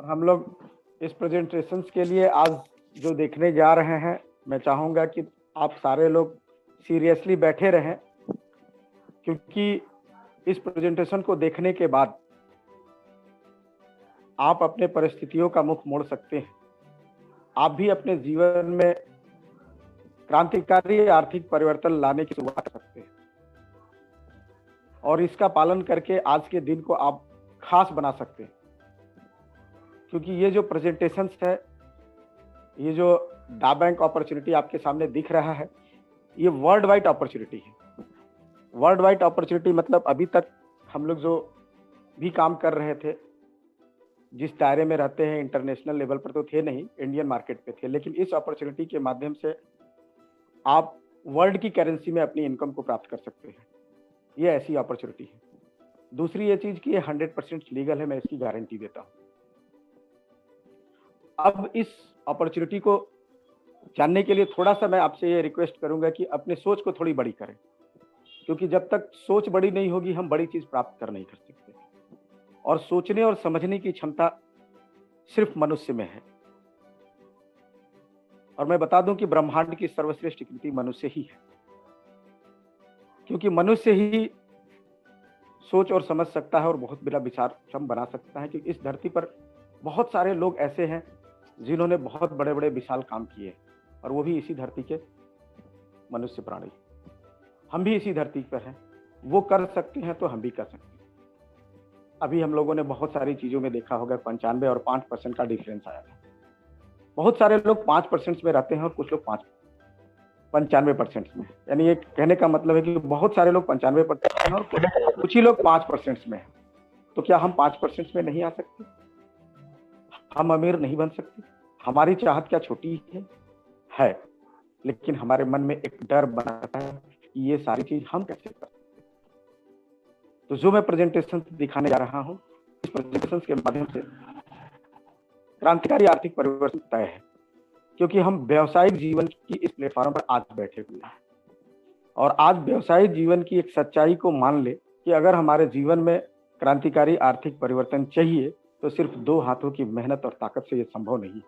हम लोग इस प्रेजेंटेशंस के लिए आज जो देखने जा रहे हैं, मैं चाहूँगा कि आप सारे लोग सीरियसली बैठे रहें, क्योंकि इस प्रेजेंटेशन को देखने के बाद आप अपने परिस्थितियों का मुख मोड़ सकते हैं। आप भी अपने जीवन में क्रांतिकारी आर्थिक परिवर्तन लाने की शुरुआत कर सकते हैं और इसका पालन करके आज के दिन को आप खास बना सकते हैं। क्योंकि ये जो प्रेजेंटेशंस है, ये जो डा बैंक अपॉर्चुनिटी आपके सामने दिख रहा है, ये वर्ल्ड वाइड अपॉर्चुनिटी है। वर्ल्ड वाइड अपॉर्चुनिटी मतलब अभी तक हम लोग जो भी काम कर रहे थे, जिस दायरे में रहते हैं, इंटरनेशनल लेवल पर तो थे नहीं, इंडियन मार्केट पे थे, लेकिन इस अपॉर्चुनिटी के माध्यम से आप वर्ल्ड की करेंसी में अपनी इनकम को प्राप्त कर सकते हैं। ये ऐसी अपॉर्चुनिटी है। दूसरी ये चीज कि ये 100% लीगल है, मैं इसकी गारंटी देता हूँ। अब इस अपॉर्चुनिटी को जानने के लिए थोड़ा सा मैं आपसे ये रिक्वेस्ट करूंगा कि अपने सोच को थोड़ी बड़ी करें, क्योंकि जब तक सोच बड़ी नहीं होगी हम बड़ी चीज प्राप्त कर नहीं कर सकते। और सोचने और समझने की क्षमता सिर्फ मनुष्य में है। और मैं बता दूं कि ब्रह्मांड की सर्वश्रेष्ठ कृति मनुष्य ही है, क्योंकि मनुष्य ही सोच और समझ सकता है और बहुत बड़ा विचार क्षम बना सकता है। क्योंकि इस धरती पर बहुत सारे लोग ऐसे हैं जिन्होंने बहुत बड़े बड़े विशाल काम किए, और वो भी इसी धरती के मनुष्य प्राणी। हम भी इसी धरती पर हैं, वो कर सकते हैं तो हम भी कर सकते हैं। अभी हम लोगों ने बहुत सारी चीजों में देखा होगा 95 और 5% का डिफरेंस आया था। बहुत सारे लोग 5% में रहते हैं और कुछ लोग 95% में। यानी ये कहने का मतलब है कि बहुत सारे लोग 95% में और कुछ ही लोग 5% में है। तो क्या हम 5% में नहीं आ सकते? हम अमीर नहीं बन सकते? हमारी चाहत क्या छोटी है, लेकिन हमारे मन में एक डर बना रहता है कि ये सारी चीज हम कैसे कर सकते। तो जो मैं प्रेजेंटेशन दिखाने जा रहा हूँ, इस प्रेजेंटेशन के माध्यम से क्रांतिकारी आर्थिक परिवर्तन तय है, क्योंकि हम व्यवसायिक जीवन की इस प्लेटफॉर्म पर आज बैठे हुए हैं। और आज व्यवसायिक जीवन की एक सच्चाई को मान ले कि अगर हमारे जीवन में क्रांतिकारी आर्थिक परिवर्तन चाहिए तो सिर्फ 2 हाथों की मेहनत और ताकत से ये संभव नहीं।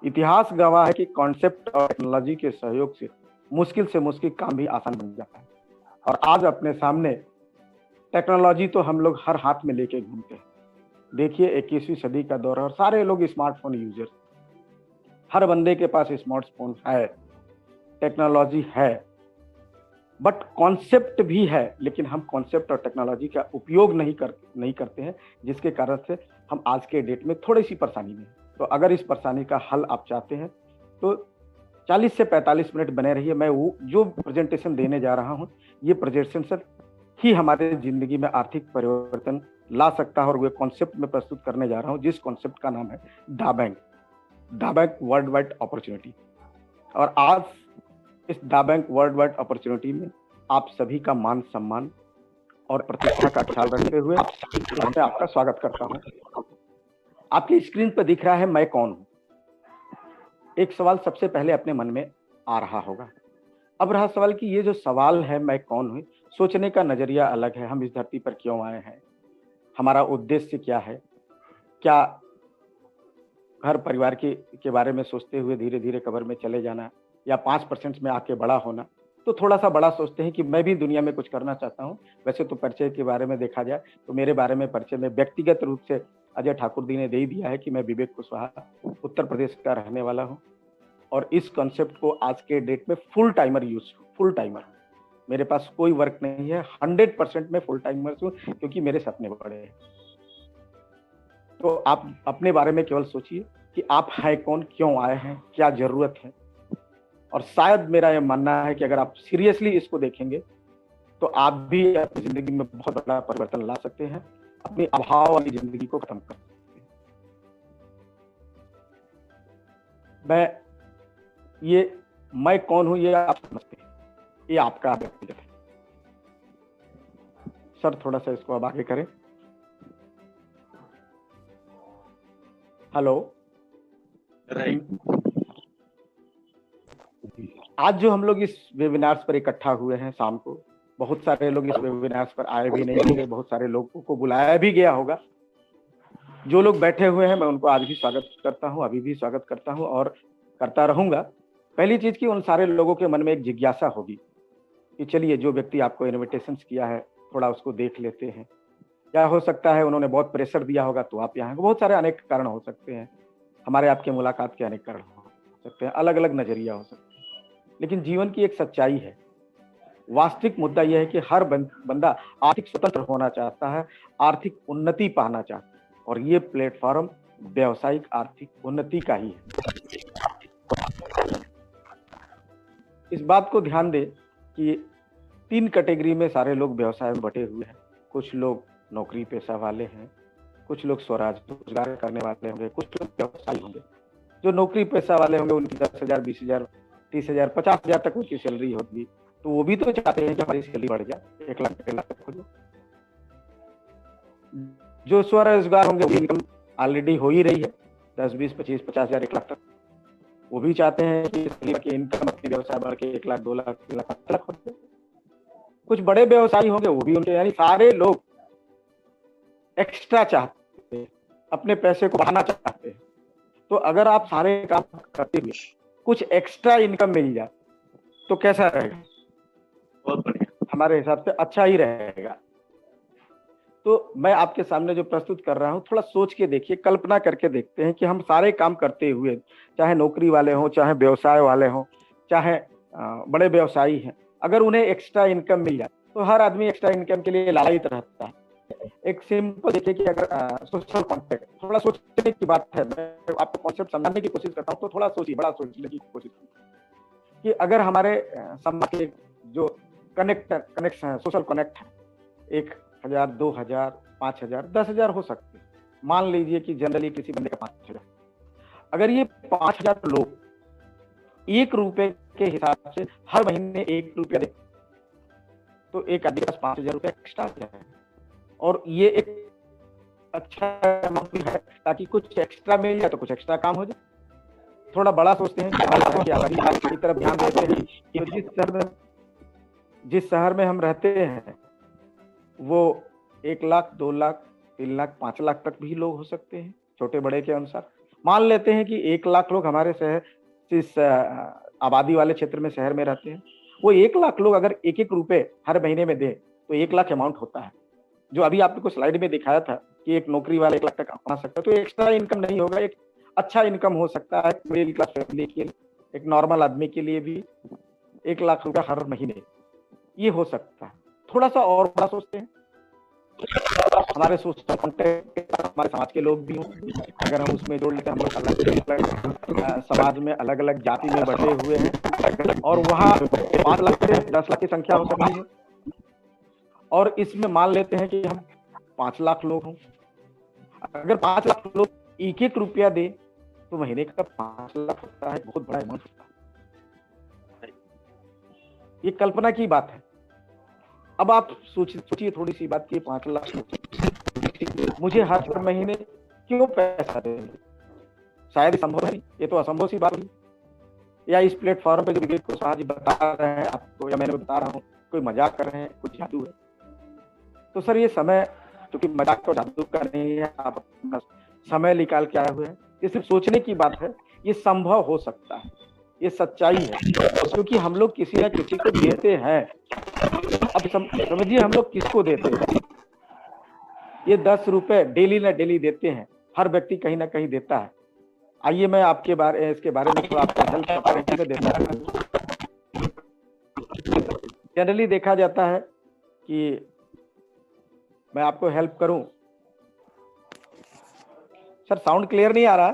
इतिहास गवाह है कि कॉन्सेप्ट और टेक्नोलॉजी के सहयोग से मुश्किल काम भी आसान बन जाता है। और आज अपने सामने टेक्नोलॉजी तो हम लोग हर हाथ में लेके घूमते हैं। देखिए 21वीं सदी का दौर है और सारे लोग स्मार्टफोन यूजर, हर बंदे के पास स्मार्टफोन है, टेक्नोलॉजी है, बट कॉन्सेप्ट भी है, लेकिन हम कॉन्सेप्ट और टेक्नोलॉजी का उपयोग नहीं करते हैं, जिसके कारण से हम आज के डेट में थोड़ी सी परेशानी में हैं। तो अगर इस परेशानी का हल आप चाहते हैं तो 40 से 45 मिनट बने रहिए। मैं वो जो प्रेजेंटेशन देने जा रहा हूँ, ये प्रेजेंटेशन ही हमारे जिंदगी में आर्थिक परिवर्तन ला सकता है, और वे कॉन्सेप्ट में प्रस्तुत करने जा रहा हूँ, जिस कॉन्सेप्ट का नाम है डा बैंक वर्ल्ड वाइड अपॉर्चुनिटी। और आज इस डा बैंक वर्ल्ड वाइड अपॉर्चुनिटी में आप सभी का मान सम्मान और प्रतिष्ठा का ख्याल रखते हुए मैं आपका स्वागत करता हूं। आपकी स्क्रीन पर दिख रहा है मैं कौन हूं। एक सवाल सबसे पहले अपने मन में आ रहा होगा। अब रहा सवाल कि ये जो सवाल है मैं कौन हूं, सोचने का नजरिया अलग है। हम इस धरती पर क्यों आए हैं, हमारा उद्देश्य क्या है, क्या घर परिवार के बारे में सोचते हुए धीरे धीरे कब्र में चले जाना, या 5% में आके बड़ा होना। तो थोड़ा सा बड़ा सोचते हैं कि मैं भी दुनिया में कुछ करना चाहता हूं। वैसे तो परिचय के बारे में देखा जाए तो मेरे बारे में परिचय में व्यक्तिगत रूप से अजय ठाकुर जी ने दे ही दिया है कि मैं विवेक कुशवाहा उत्तर प्रदेश का रहने वाला हूं, और इस कॉन्सेप्ट को आज के डेट में फुल टाइमर मेरे पास कोई वर्क नहीं है, 100% में फुल टाइमर हूं, क्योंकि मेरे सपने बड़े हैं। तो आप अपने बारे में केवल सोचिए कि आप हैं कौन, क्यों आए हैं, क्या जरूरत है। और शायद मेरा यह मानना है कि अगर आप सीरियसली इसको देखेंगे तो आप भी अपनी जिंदगी में बहुत बड़ा परिवर्तन ला सकते हैं, अपनी अभाव वाली जिंदगी को खत्म कर सकते हैं। मैं कौन हूं, ये आप समझते हैं, ये आपका व्यक्तिगत है। सर थोड़ा सा इसको अब आगे करें। हेलो। आज जो हम लोग इस वेबिनार्स पर इकट्ठा हुए हैं शाम को, बहुत सारे लोग इस वेबिनार्स पर आए भी नहीं होंगे, बहुत सारे लोगों को बुलाया भी गया होगा। जो लोग बैठे हुए हैं मैं उनको आज भी स्वागत करता हूँ, अभी भी स्वागत करता हूँ और करता रहूंगा। पहली चीज कि उन सारे लोगों के मन में एक जिज्ञासा होगी कि चलिए जो व्यक्ति आपको इनविटेशंस किया है थोड़ा उसको देख लेते हैं। या हो सकता है उन्होंने बहुत प्रेशर दिया होगा तो आप यहाँ हैं। बहुत सारे अनेक कारण हो सकते हैं, हमारे आपके मुलाकात के अनेक कारण हो सकते हैं, अलग अलग नजरिया हो सकते हैं। लेकिन जीवन की एक सच्चाई है, वास्तविक मुद्दा यह है कि हर बंदा आर्थिक स्वतंत्र होना चाहता है, आर्थिक उन्नति पाना चाहता है, और ये प्लेटफॉर्म व्यावसायिक आर्थिक उन्नति का ही है। इस बात को ध्यान दें कि 3 कैटेगरी में सारे लोग व्यवसाय में बटे हुए हैं। कुछ लोग नौकरी पेशा वाले हैं, कुछ लोग स्वरोजगार करने वाले होंगे, कुछ लोग व्यवसायी होंगे। जो नौकरी पेशा वाले होंगे उनकी 10,000, 20,000, 30,000, 50,000 तक उनकी सैलरी होगी, तो वो भी तो चाहते हैं कि हमारी सैलरी बढ़ जाए, 1 लाख, 1 लाख तक हो जाए। जो स्वरोजगार होंगे वो इनकम ऑलरेडी हो ही रही है, 10, 20, 25, 50,000, 1 लाख तक, वो भी चाहते हैं कि इनकम अपनी व्यवसाय बढ़ के 1 लाख, 2 लाख, 3 लाख, 5 लाख हो जाए। कुछ बड़े व्यवसायी होंगे वो भी उनके, यानी सारे लोग एक्स्ट्रा चाहते हैं, अपने पैसे को बढ़ाना चाहते हैं। तो अगर आप सारे काम करते हुए कुछ एक्स्ट्रा इनकम मिल जाए तो कैसा रहेगा? बहुत बढ़िया, हमारे हिसाब से अच्छा ही रहेगा। तो मैं आपके सामने जो प्रस्तुत कर रहा हूँ थोड़ा सोच के देखिए, कल्पना करके देखते हैं कि हम सारे काम करते हुए, चाहे नौकरी वाले हों, चाहे व्यवसाय वाले हों, चाहे बड़े व्यवसायी हैं, अगर उन्हें एक्स्ट्रा इनकम मिल जाए तो हर आदमी एक्स्ट्रा इनकम के लिए लालचित रहता है। एक सिंपल देखिए कि अगर सोशल कॉन्ट्रैक्ट, थोड़ा सोचने की बात है, मैं आपको कॉन्सेप्ट समझाने की कोशिश करता हूँ, तो थोड़ा सोचिए, बड़ा सोचने की कोशिश कीजिए कि अगर हमारे समाज के जो कनेक्ट है, सोशल कनेक्ट है, 1,000, 2,000, 5,000, 10,000 हो सकते हैं। मान लीजिए कि जनरली किसी बंदे का 5,000, अगर ये 5,000 लोग 1 रुपए के हिसाब से हर महीने 1 रुपया दे तो एक आदमी के पास 5,000 रुपया एक्स्ट्रा आ जाएगा। और ये एक अच्छा अमाउंट है, ताकि कुछ एक्स्ट्रा मिल जाए तो कुछ एक्स्ट्रा काम हो जाए। थोड़ा बड़ा सोचते हैं कि आबादी की तरफ ध्यान देते हैं कि जिस शहर में हम रहते हैं वो 1 लाख, 2 लाख, 3 लाख, 5 लाख तक भी लोग हो सकते हैं, छोटे बड़े के अनुसार। मान लेते हैं कि 1 लाख लोग हमारे शहर, इस आबादी वाले क्षेत्र में, शहर में रहते हैं। वो 1 लाख लोग अगर 1-1 रुपए हर महीने में दे तो 1 लाख अमाउंट होता है। जो अभी आपको स्लाइड में दिखाया था कि एक नौकरी वाला 1 लाख तक कमा सकता है, तो एक्स्ट्रा इनकम नहीं होगा, एक अच्छा इनकम हो सकता है मिडिल क्लास फैमिली के लिए, एक नॉर्मल आदमी के लिए भी 1 लाख रुपया हर महीने, ये हो सकता है। थोड़ा सा और बड़ा सोचते हैं, हमारे सोशल कॉन्टेक्ट हमारे समाज के लोग भी हों, अगर हम उसमें जोड़ लेते हैं, हम लोग अलग समाज में अलग अलग जाति में बटे हुए हैं, और वहाँ 5 लाख से 10 लाख की संख्या हो सकती है, और इसमें मान लेते हैं कि हम 5 लाख लोग हों। अगर 5 लाख लोग 1-1 रुपया दे तो महीने का 5 लाख होता है, बहुत बड़ा अमाउंट होता है। ये कल्पना की बात है। अब आप सोचिए थोड़ी सी बात की, 5 लाख मुझे हर महीने क्यों पैसा देंगे? शायद संभव है, ये तो असंभव सी बात हुई। या इस प्लेटफॉर्म पे जो विवेक कुशवाहा जी बता रहे हैं आपको, या मैंने बता रहा हूँ, कोई मजाक कर रहे हैं, कुछ जादू है? तो सर ये समय, क्योंकि मजाक तो जादू का नहीं है, आप अपना समय निकाल के आए हुए हैं, ये सिर्फ सोचने की बात है, ये संभव हो सकता है, ये सच्चाई है, क्योंकि हम लोग किसी न किसी को देते हैं। अब समझिए हम लोग किसको देते हैं? ये 10 रुपए डेली ना डेली देते हैं, हर व्यक्ति कहीं ना कहीं देता है। आइए मैं इसके बारे में थोड़ा आपको हेल्प अपॉर्चुनिटी में देता हूँ। जनरली देखा जाता है कि मैं आपको हेल्प करूं। सर साउंड क्लियर नहीं आ रहा है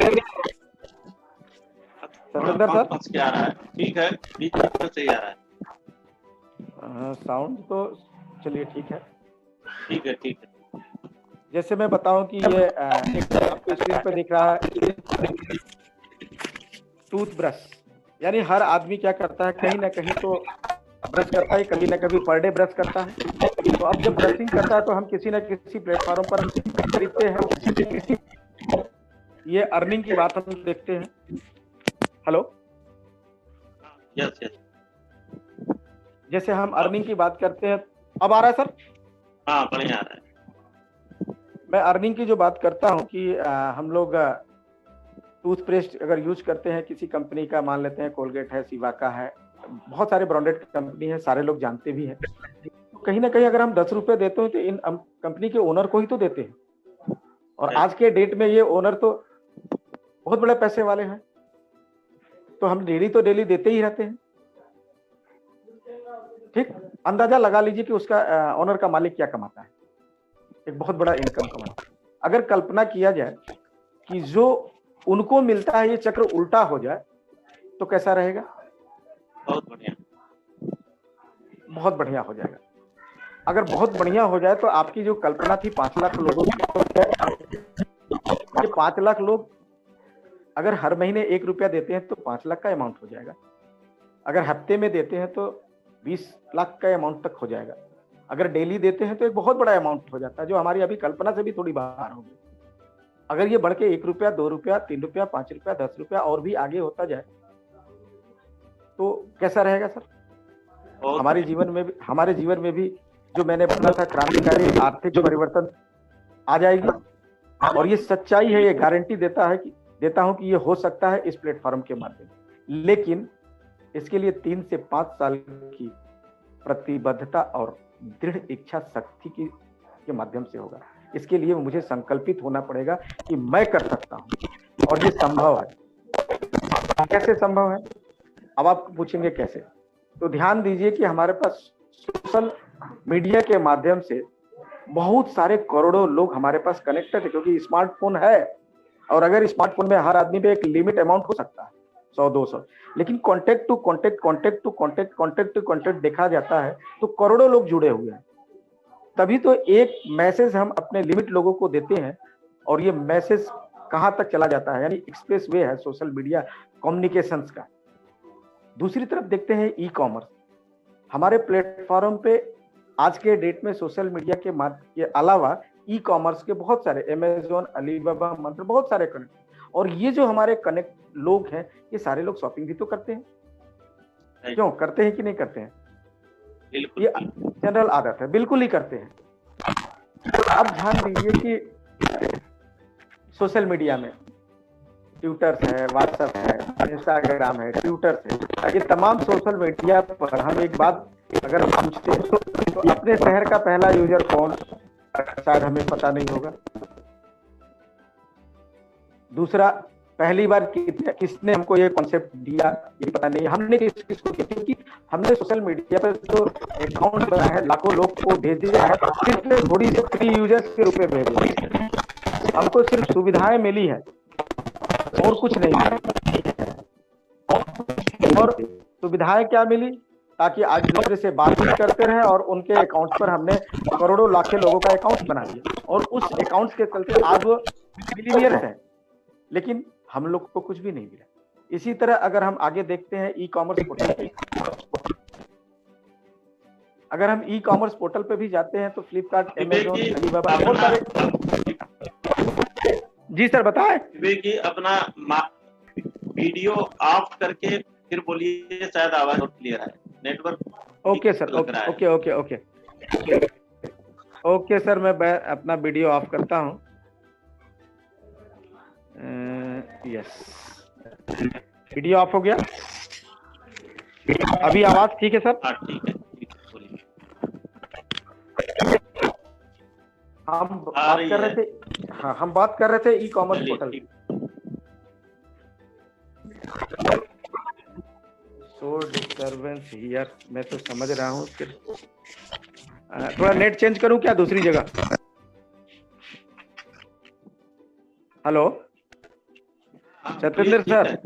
सतेंद्र सर? क्या आ रहा है? ठीक है, बीच में सही आ रहा है। साउंड तो चलिए ठीक है, ठीक है, ठीक है। जैसे मैं बताऊं कि ये एक आपको स्क्रीन पे दिख रहा है टूथब्रश, यानी हर आदमी क्या करता है, कहीं ना कहीं तो ब्रश करता है, कभी ना कभी पर डे ब्रश करता है। तो अब जब ब्रशिंग करता है तो हम किसी न किसी प्लेटफॉर्म पर खरीदते हैं। ये अर्निंग की बात हम देखते हैं। हेलो, यस यस, जैसे हम अर्निंग की बात करते हैं, अब आ रहा है सर? हाँ बढ़िया आ रहा है। मैं अर्निंग की जो बात करता हूँ कि हम लोग टूथपेस्ट अगर यूज करते हैं किसी कंपनी का, मान लेते हैं कोलगेट है, सिवाका है, बहुत सारे ब्रांडेड कंपनी है, सारे लोग जानते भी हैं। तो कहीं ना कहीं अगर हम 10 रुपए देते हैं तो इन कंपनी के ओनर को ही तो देते हैं, और आज के डेट में ये ओनर तो बहुत बड़े पैसे वाले हैं, तो हम डेली तो डेली देते ही रहते हैं। ठीक, अंदाजा लगा लीजिए कि उसका ओनर का मालिक क्या कमाता है, एक बहुत बड़ा इनकम कमाता है। अगर कल्पना किया जाए कि जो उनको मिलता है ये चक्र उल्टा हो जाए तो कैसा रहेगा? बहुत बढ़िया, बहुत बढ़िया हो जाएगा। अगर बहुत बढ़िया हो जाए तो आपकी जो कल्पना थी 5 लाख लोगों की, ये 5 लाख लोग अगर हर महीने 1 रुपया देते हैं तो 5 लाख का अमाउंट हो जाएगा। अगर हफ्ते में देते हैं तो 20 लाख का अमाउंट तक हो जाएगा। अगर डेली देते हैं तो एक बहुत बड़ा अमाउंट हो जाता है, जो हमारी अभी कल्पना से भी थोड़ी बाहर होगी। अगर ये बढ़ के 1 रुपया, 2 रुपया, 3 रुपया, 5 रुपया, 10 रुपया और भी आगे होता जाए तो कैसा रहेगा सर? हमारे जीवन में भी जो मैंने बोला था क्रांतिकारी आर्थिक परिवर्तन आ जाएगी। और ये सच्चाई है, ये गारंटी देता हूं कि ये हो सकता है इस प्लेटफॉर्म के माध्यम से। लेकिन इसके लिए 3 से 5 साल की प्रतिबद्धता और दृढ़ इच्छा शक्ति के माध्यम से होगा। इसके लिए मुझे संकल्पित होना पड़ेगा कि मैं कर सकता हूं और ये संभव है। कैसे संभव है? अब आप पूछेंगे कैसे, तो ध्यान दीजिए कि हमारे पास सोशल मीडिया के माध्यम से बहुत सारे करोड़ों लोग हमारे पास कनेक्टेड है, क्योंकि स्मार्टफोन है। और अगर स्मार्टफोन में हर आदमी पे एक लिमिट अमाउंट हो सकता है 100-200, लेकिन कॉन्टेक्ट टू कॉन्टेक्ट देखा जाता है तो करोड़ों लोग जुड़े हुए हैं। तभी तो एक मैसेज हम अपने लिमिट लोगों को देते हैं और ये मैसेज कहां तक चला जाता है, यानी एक्सप्रेस वे है सोशल मीडिया कम्युनिकेशंस का। दूसरी तरफ देखते हैं ई कॉमर्स। हमारे प्लेटफॉर्म पे आज के डेट में सोशल मीडिया के अलावा ई कॉमर्स के बहुत सारे, अमेजोन, अलीबाबा, मंत्र, बहुत सारे कनेक्ट। और ये जो हमारे कनेक्ट लोग हैं, ये सारे लोग शॉपिंग भी तो करते हैं। क्यों करते हैं कि नहीं करते हैं? ये जनरल आदत है, बिल्कुल ही करते हैं। तो अब ध्यान दीजिए कि सोशल मीडिया में ट्विटर्स है, व्हाट्सएप है, इंस्टाग्राम है, ट्विटर्स है, ये तमाम सोशल मीडिया पर हम एक बात अगर पूछते हैं तो अपने शहर का पहला यूजर कौन, शायद हमें पता नहीं होगा। दूसरा, पहली बार किसने हमको ये कॉन्सेप्ट दिया ये पता नहीं। हमने किसको किया, क्योंकि हमने सोशल मीडिया पर जो अकाउंट बनाया है लाखों लोग को भेज दिया है, सिर्फ थोड़ी सी फ्री यूजर्स के रूप में भेजे। हमको सिर्फ सुविधाएं मिली है और कुछ नहीं मिला। और सुविधाएं क्या मिली? ताकि आज दूसरे से बातचीत करते रहे, और उनके अकाउंट पर हमने करोड़ों लाखों लोगों का अकाउंट बना दिया, और उस अकाउंट के चलते आज वो मिलियनियर्स हैं, लेकिन हम लोग को कुछ भी नहीं मिला। इसी तरह अगर हम आगे देखते हैं ई कॉमर्स पोर्टल पे, अगर हम ई कॉमर्स पोर्टल पे भी जाते हैं तो फ्लिपकार्ट, अमेजोन, अलीबाबा, बहुत सारे। जी सर बताएं। कि अपना वीडियो ऑफ करके फिर बोलिए, शायद आवाज और क्लियर है। Network okay sir, okay sir, मैं अपना वीडियो ऑफ करता हूं। यस, वीडियो ऑफ हो गया। अभी आवाज ठीक है सर? हाँ ठीक है, बोलिए। हम बात कर रहे थे, हाँ हम बात कर रहे थे e commerce portal. So disturbance here, मैं तो समझ रहा हूँ। थोड़ा नेट चेंज करूं क्या दूसरी जगह? हेलो सत्येंद्र सर,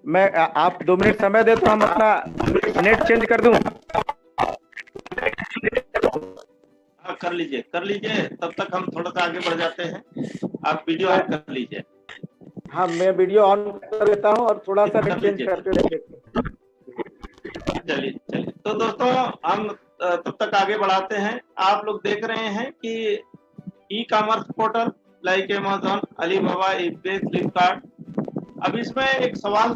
मैं आप 2 मिनट समय दे तो हम अपना नेट चेंज कर दूं। कर लीजिए, तब तक हम थोड़ा सा आगे बढ़ जाते हैं। आप वीडियो ऑन कर लीजिए। हाँ मैं वीडियो ऑन कर लेता हूँ और थोड़ा सा नेट चेंज करते रहिए। चलिए तो दोस्तों, हम तब तक आगे बढ़ाते हैं। आप लोग देख रहे हैं कि e commerce portal like Amazon, Alibaba, eBay, Flipkart. अब इसमें एक सवाल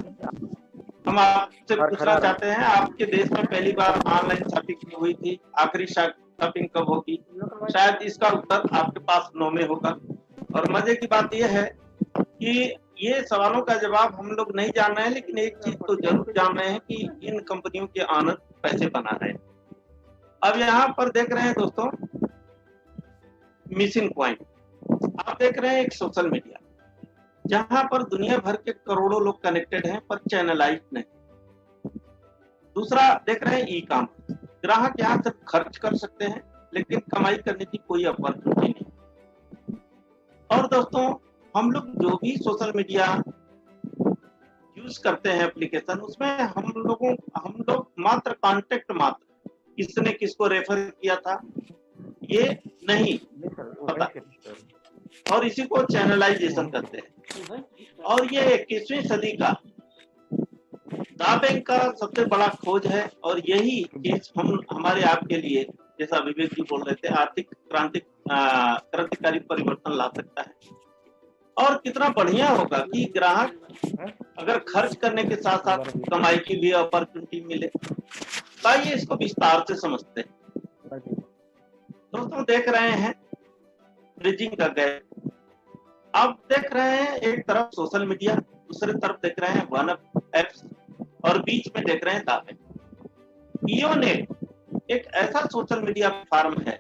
हम आपसे पूछना चाहते हैं, आपके देश में पहली बार ऑनलाइन शॉपिंग हुई थी, आखिरी शॉपिंग कब होगी? शायद इसका उत्तर आपके पास नो में होगा। और मजे की बात यह है कि ये सवालों का जवाब हम लोग नहीं जान रहे हैं, लेकिन एक चीज तो जरूर जान रहे हैं कि इन कंपनियों के ऑनर पैसे बना रहे हैं। अब यहाँ पर देख रहे हैं दोस्तों मिसिंग पॉइंट, आप देख रहे हैं एक सोशल मीडिया जहां पर दुनिया भर के करोड़ों लोग कनेक्टेड हैं पर चैनलाइज नहीं। दूसरा देख रहे हैं ई कॉमर्स, ग्राहक यहाँ सिर्फ खर्च कर सकते हैं लेकिन कमाई करने की कोई अपॉर्चुनिटी नहीं। और दोस्तों हम लोग जो भी सोशल मीडिया यूज करते हैं एप्लीकेशन, उसमें हम लोग मात्र कांटेक्ट मात्र, किसने किसको रेफर किया था ये नहीं पता, और इसी को चैनलाइजेशन करते हैं। और ये 21वीं सदी का दावे का सबसे बड़ा खोज है, और यही चीज हमारे आपके लिए, जैसा विवेक जी बोल रहे थे, आर्थिक क्रांतिकारी परिवर्तन ला सकता है। और कितना बढ़िया होगा कि ग्राहक अगर खर्च करने के साथ साथ कमाई की भी अपॉर्चुनिटी मिले। आइए इसको विस्तार से समझते हैं। दोस्तों देख रहे हैं ब्रिजिंग का गैप, आप देख रहे हैं एक तरफ सोशल मीडिया, दूसरी तरफ देख रहे हैं वन एप्स, और बीच में देख रहे हैं दावे। इयोनेट एक ऐसा सोशल मीडिया प्लेटफॉर्म है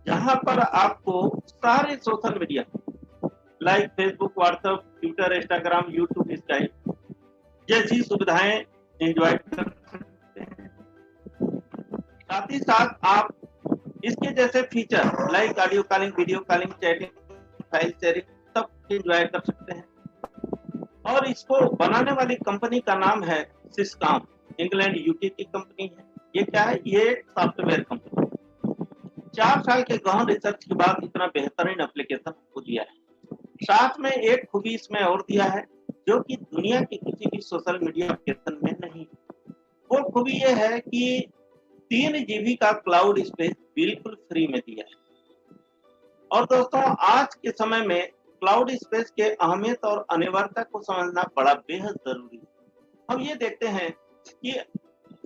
जहां पर आपको सारे social media like Facebook, WhatsApp, Twitter, Instagram, YouTube, Skype जैसी सुविधाएं एंजॉय कर सकते हैं। साथ ही साथ आप इसके जैसे feature like audio calling, video calling, chatting, file sharing सब एंजॉय कर सकते हैं। और इसको बनाने वाली कंपनी का नाम है सिस्कॉम, इंग्लैंड यूके की कंपनी है। ये क्या है? ये सॉफ्टवेयर कंपनी 4 साल के गहन रिसर्च के बाद इतना बेहतरीन एप्लीकेशन को दिया है। साथ में एक खूबी इसमें और दिया है जो कि दुनिया की किसी भी सोशल मीडिया एप्लीकेशन में नहीं। वो खूबी ये है कि 3 GB का क्लाउड स्पेस बिल्कुल फ्री में दिया है। और दोस्तों आज के समय में क्लाउड स्पेस के अहमियत और अनिवार्यता को समझना बड़ा बेहद जरूरी है। हम ये देखते हैं कि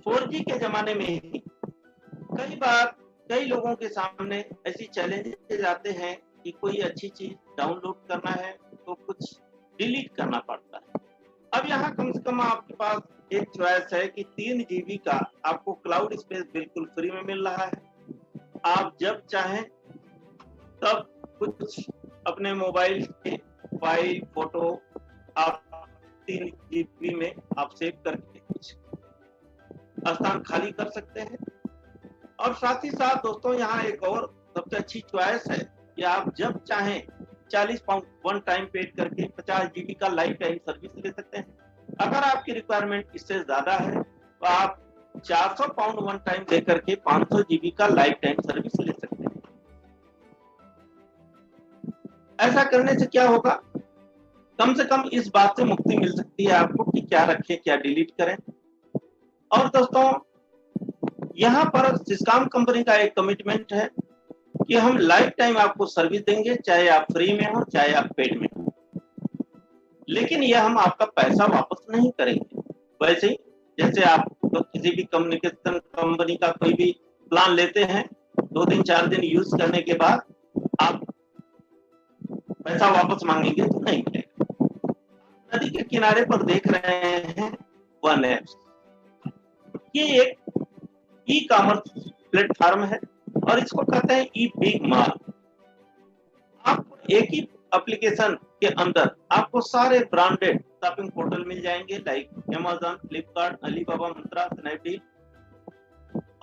4G के जमाने में ही कई बार कई लोगों के सामने ऐसी चैलेंजेस आते हैं कि कोई अच्छी चीज डाउनलोड करना है तो कुछ डिलीट करना पड़ता है। अब यहाँ कम से कम आपके पास एक चॉइस है कि 3 GB का आपको क्लाउड स्पेस बिल्कुल फ्री में मिल रहा है। आप जब चाहें तब कुछ अपने मोबाइल के फाइल, फोटो आप 3 GB में आप सेव करके कुछ स्थान खाली कर सकते हैं। और साथ ही साथ दोस्तों यहाँ एक और सबसे अच्छी चॉइस है कि आप जब चाहें 40 पाउंड वन टाइम पेड करके 50 GB का लाइफ टाइम सर्विस ले सकते हैं। अगर आपकी रिक्वायरमेंट इससे ज्यादा है तो आप 400 पाउंड वन टाइम दे करके 500 GB का लाइफ टाइम सर्विस ले सकते हैं। ऐसा करने से क्या होगा? कम से कम इस बात से मुक्ति मिल सकती है आपको कि क्या रखें, क्या डिलीट करें। और दोस्तों यहाँ पर सिस्कॉम कंपनी का एक कमिटमेंट है कि हम लाइफ टाइम आपको सर्विस देंगे, चाहे आप फ्री में हो चाहे आप पेड में हो, लेकिन यह हम आपका पैसा वापस नहीं करेंगे। वैसे ही जैसे आप तो किसी भी कम्युनिकेशन कंपनी का कोई भी प्लान लेते हैं, 2 दिन 4 दिन यूज करने के बाद आप पैसा वापस मांगेंगे तो नहीं मिलेगा। नदी के किनारे पर देख रहे हैं वन एप्स, ये एक ई कॉमर्स प्लेटफॉर्म है और इसको कहते हैं ई बिग मार्ट। आपको एक ही एप्लीकेशन के अंदर आपको सारे ब्रांडेड शॉपिंग पोर्टल मिल जाएंगे like Amazon, Flipkart, Alibaba, Myntra, Snapdeal,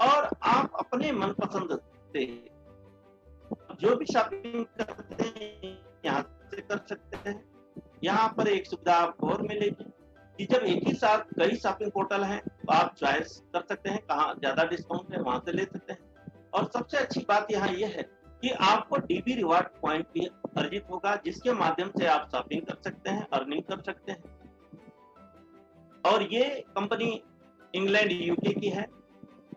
और आप अपने मनपसंद से जो भी शॉपिंग करते हैं यहाँ से कर सकते हैं। यहाँ पर एक सुविधा आपको और मिलेगी कि जब एक ही साथ कई शॉपिंग पोर्टल हैं तो आप चॉइस कर सकते हैं कहाँ ज्यादा डिस्काउंट है, वहां से ले सकते हैं। और सबसे अच्छी बात यहाँ ये है कि आपको डीबी रिवार्ड पॉइंट भी अर्जित होगा, जिसके माध्यम से आप शॉपिंग कर सकते हैं, अर्निंग कर सकते हैं। और ये कंपनी इंग्लैंड यूके की है।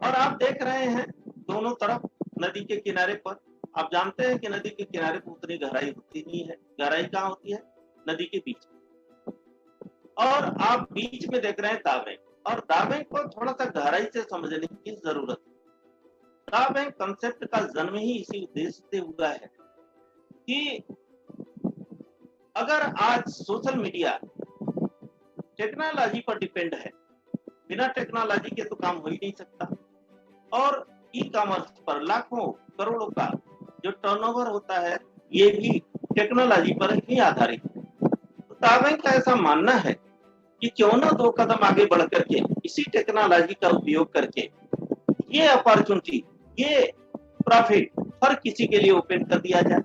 और आप देख रहे हैं दोनों तरफ नदी के किनारे पर, आप जानते हैं कि नदी के किनारे पर उतनी गहराई होती नहीं है। गहराई कहाँ होती है? नदी के बीच में। और आप बीच में देख रहे हैं दावे, और दावे को थोड़ा सा गहराई से समझने की जरूरत है। दा बैंक कंसेप्ट का जन्म ही इसी उद्देश्य से हुआ है कि अगर आज सोशल मीडिया टेक्नोलॉजी पर डिपेंड है, बिना टेक्नोलॉजी के तो काम हो ही नहीं सकता, और ई कॉमर्स पर लाखों करोड़ों का जो टर्नओवर होता है ये भी टेक्नोलॉजी पर ही आधारित है। तो दा बैंक का ऐसा मानना है कि क्यों ना 2 कदम आगे बढ़ करके इसी टेक्नोलॉजी का उपयोग करके ये अपॉर्चुनिटी, ये प्रॉफिट हर किसी के लिए ओपन कर दिया जाए।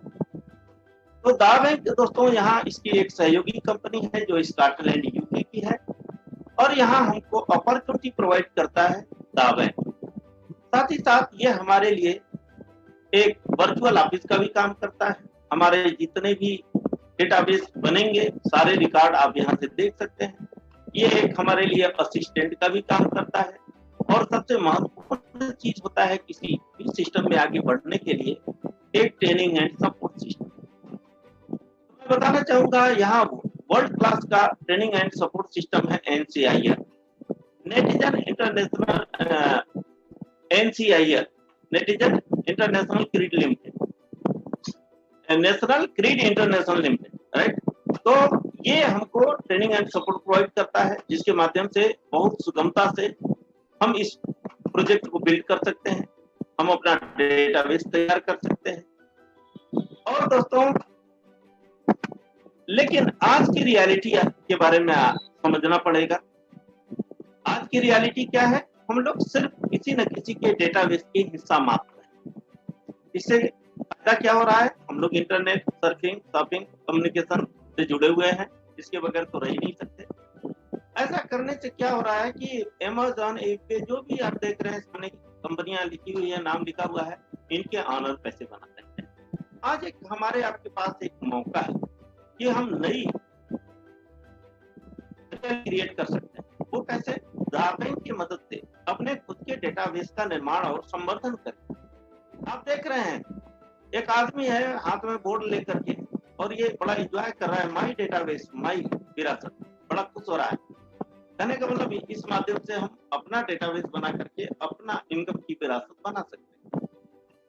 तो दा बैंक दोस्तों यहाँ इसकी एक सहयोगी कंपनी है जो स्कॉटलैंड यूके की है, और यहाँ हमको अपॉर्चुनिटी प्रोवाइड करता है दा बैंक। साथ ही साथ ये हमारे लिए एक वर्चुअल ऑफिस का भी काम करता है। हमारे जितने भी डेटाबेस बनेंगे सारे रिकॉर्ड आप यहाँ से देख सकते हैं। ये एक हमारे लिए असिस्टेंट का भी काम करता है, और सबसे महत्वपूर्ण चीज होता है किसी भी सिस्टम में आगे बढ़ने के लिए एक ट्रेनिंग एंड सपोर्ट सिस्टम। मैं बताना चाहूंगा यहाँ वर्ल्ड क्लास का ट्रेनिंग एंड सपोर्ट सिस्टम है NCIR, netizen international NCIR, netizen international creed limited, national creed international limited, right. तो ये हमको ट्रेनिंग एंड सपोर्ट प्रोवाइड करता है, जिसके माध्यम से बहुत सुगमता से हम इस प्रोजेक्ट को बिल्ड कर सकते हैं, हम अपना डेटाबेस तैयार कर सकते हैं। और दोस्तों लेकिन आज की रियलिटी के बारे में समझना पड़ेगा। आज की रियलिटी क्या है? हम लोग सिर्फ किसी न किसी के डेटाबेस के हिस्सा मात्र हैं। इससे फायदा क्या हो रहा है? हम लोग इंटरनेट सर्फिंग, शॉपिंग, कम्युनिकेशन से जुड़े हुए हैं, इसके बगैर तो रह ही नहीं सकते। ऐसा करने से क्या हो रहा है कि अमेज़न ऐप पे जो भी आप देख रहे हैं सामने कंपनियां लिखी हुई है, नाम लिखा हुआ है, इनके ऑनर पैसे बना सकते हैं। आज एक हमारे आपके पास एक मौका है कि हम नई क्रिएट कर सकते हैं। वो कैसे? दा बैंक की मदद से अपने खुद के डेटाबेस का निर्माण और संवर्धन करें। आप देख रहे हैं एक आदमी है हाथ में बोर्ड लेकर के, और ये बड़ा एंजॉय कर रहा है, माई डेटाबेस माई विरासत, बड़ा खुश हो रहा है। कहने का मतलब इस माध्यम से हम अपना डेटाबेस बना करके अपना इनकम की विरासत बना सकते हैं।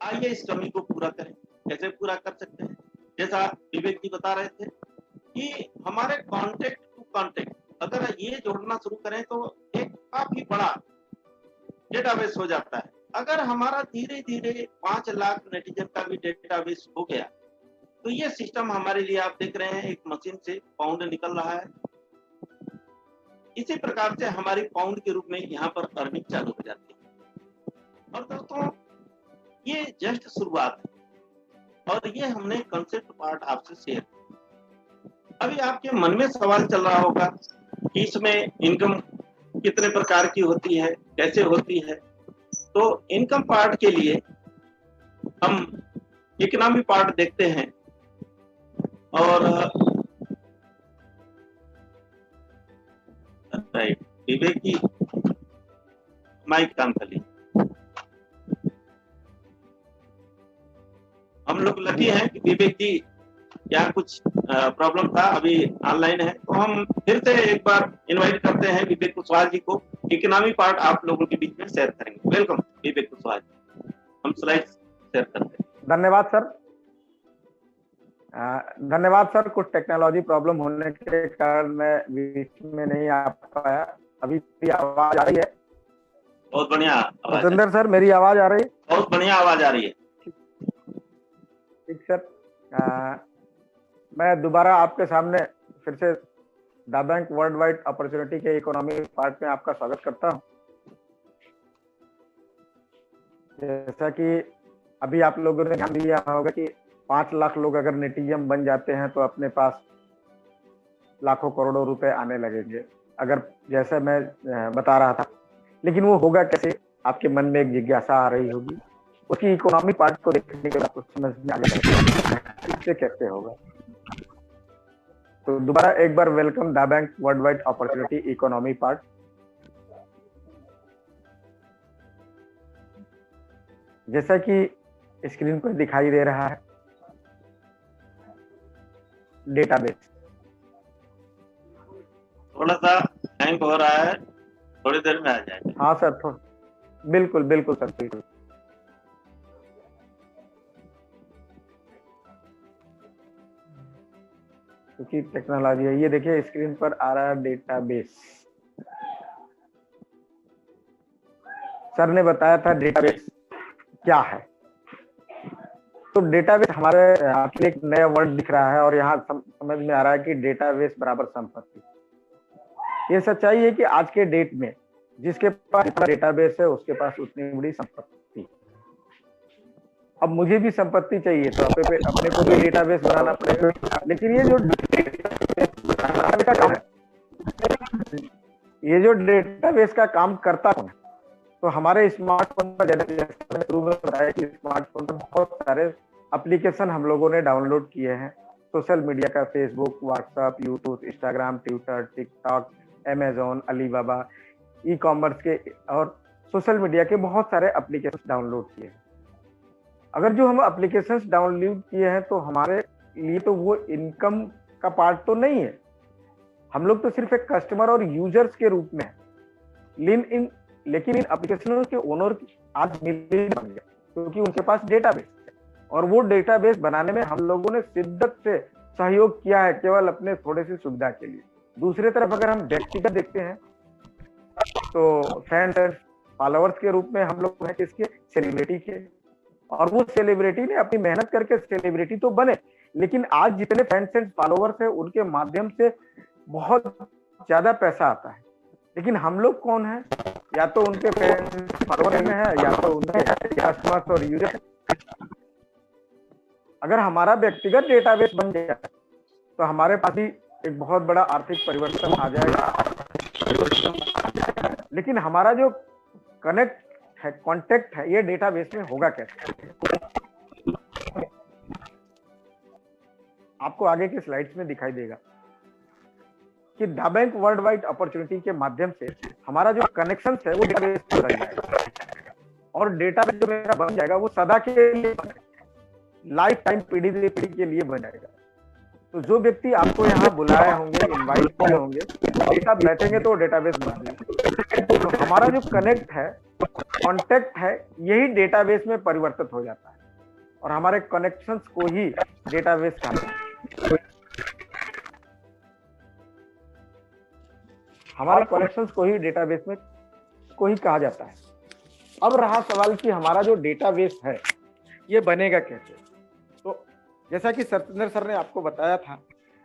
आइए इस कमी को पूरा करें। कैसे पूरा कर सकते हैं? जैसा विवेक जी बता रहे थे कि हमारे कॉन्टेक्ट टू कॉन्टेक्ट अगर ये जोड़ना शुरू करें तो एक काफी बड़ा डेटाबेस हो जाता है। अगर हमारा धीरे धीरे 5 लाख नेटिजन का भी डेटाबेस हो गया तो ये सिस्टम हमारे लिए, आप देख रहे हैं एक मशीन से पाउंड निकल रहा है, इसी प्रकार से हमारी पाउंड के रूप में यहाँ पर अर्निंग चालू हो जाती है। और दोस्तों ये जस्ट शुरुआत है, और ये हमने कंसेप्ट पार्ट आपसे शेयर किया। अभी आपके मन में सवाल चल रहा होगा कि इसमें इनकम कितने प्रकार की होती है, कैसे होती है। तो इनकम पार्ट के लिए हम इकोनॉमी पार्ट देखते हैं, और राइट विवेक की माइक काम कर ली। हम लोग लकी हैं कि विवेक जी यहाँ कुछ प्रॉब्लम था, अभी ऑनलाइन है, तो हम फिर से एक बार इनवाइट करते हैं विवेक कुशवाहा जी को। इकोनॉमी पार्ट आप लोगों के बीच में शेयर करेंगे। वेलकम विवेक कुशवाहा जी, हम स्लाइड शेयर करते हैं। धन्यवाद सर। धन्यवाद सर। कुछ टेक्नोलॉजी प्रॉब्लम होने के कारण मैं बीच में नहीं आ पाया। अभी भी आवाज आ रही है? बहुत बढ़िया आवाज। सतेंद्र सर मेरी आवाज आ रही है? बहुत बढ़िया आवाज आ रही है। ठीक सर, मैं दोबारा आपके सामने फिर से दा बैंक वर्ल्ड वाइड अपॉर्चुनिटी के इकोनॉमी पार्ट में आपका स्वागत करता हूं। जैसा कि अभी आप लोगों ने ध्यान दिया होगा कि 5 लाख लोग अगर नेटिजन बन जाते हैं तो अपने पास लाखों करोड़ों रुपए आने लगेंगे, अगर जैसे मैं बता रहा था। लेकिन वो होगा कैसे? आपके मन में एक जिज्ञासा आ रही होगी, उसकी इकोनॉमी पार्ट को देखने के बाद आपको समझ में आ जाएगा इससे कैसे होगा। तो दोबारा एक बार वेलकम दा bank world wide opportunity economy part. जैसा कि स्क्रीन पर दिखाई दे रहा है डेटाबेस, थोड़ा सा हैंग हो रहा है, थोड़ी देर में आ जाएगा। हाँ सर, बिल्कुल बिल्कुल सर, बिल्कुल। क्योंकि टेक्नोलॉजी है। ये देखिए स्क्रीन पर आ रहा है डेटाबेस। सर ने बताया था डेटाबेस क्या है। तो डेटाबेस हमारे आपके लिए एक नया वर्ड दिख रहा है और यहाँ समझ में आ रहा है कि डेटाबेस बराबर संपत्ति। ये सच्चाई है कि आज के डेट में जिसके पास डेटाबेस है उसके पास उतनी बड़ी संपत्ति। अब मुझे भी संपत्ति चाहिए तो अपने को भी डेटाबेस बनाना पड़ेगा। लेकिन ये जो डेटाबेस का काम है, ये जो डेटाबेस का काम करता कौन है? तो हमारे स्मार्टफोन पर शुरू में बताया कि स्मार्टफोन पर बहुत सारे एप्लीकेशन हम लोगों ने डाउनलोड किए हैं। सोशल मीडिया का Facebook, WhatsApp, YouTube, Instagram, Twitter, TikTok, Amazon, Alibaba, e commerce के और सोशल मीडिया के बहुत सारे एप्लीकेशन डाउनलोड किए हैं। अगर जो हम एप्लीकेशंस डाउनलोड किए हैं तो हमारे लिए तो वो इनकम का पार्ट तो नहीं है। हम लोग तो सिर्फ एक कस्टमर और यूजर्स के रूप में है। लेकिन इन एप्लीकेशनों के ओनर आज मिलियन बन गए क्योंकि उनके पास डेटाबेस है और वो डेटाबेस बनाने में हम लोगों ने शिद्दत से सहयोग किया है केवल अपने थोड़े सी सुविधा के लिए। दूसरी तरफ अगर हम व्यक्तिगत देखते हैं तो फैंस एंड फॉलोअर्स के रूप में हम लोग हैं किसके? सेलिब्रिटी के। और वो सेलिब्रिटी ने अपनी मेहनत करके सेलिब्रिटी तो बने, लेकिन आज जितने फैंस एंड फॉलोअर्स है उनके माध्यम से बहुत ज्यादा पैसा आता है। लेकिन हम लोग कौन है? या तो उनके फैंस फॉलोअर में है या तो उनके कस्टमर्स और यूजर। अगर हमारा व्यक्तिगत डेटाबेस बन जाए तो हमारे पास भी एक बहुत बड़ा आर्थिक परिवर्तन आ जाएगा। लेकिन हमारा जो कनेक्ट है, कांटेक्ट है, ये डेटाबेस में होगा कैसे? आपको आगे के स्लाइड्स में दिखाई देगा कि दा बैंक वर्ल्ड वाइड अपॉर्चुनिटी के माध्यम से हमारा जो कनेक्शन है वो डेटाबेस में बन जाएगा और डेटाबेस जो मेरा बन जाएगा वो सदा के लिए, लाइफ टाइम, पीढ़ी से पीढ़ी के लिए बन जाएगा। तो जो व्यक्ति आपको यहाँ बुलाए होंगे, इनवाइट किए होंगे, एक साथ बैठेंगे तो डेटाबेस बना देंगे। तो हमारा जो कनेक्ट है, कांटेक्ट है, यही डेटाबेस में परिवर्तित हो जाता है और हमारे कनेक्शंस को ही डेटाबेस कहते हैं। हमारे कनेक्शंस को ही डेटाबेस में को ही कहा जाता है। अब रहा सवाल कि हमारा जो डेटाबेस है ये बनेगा कैसे? तो जैसा कि सत्येंद्र सर ने आपको बताया था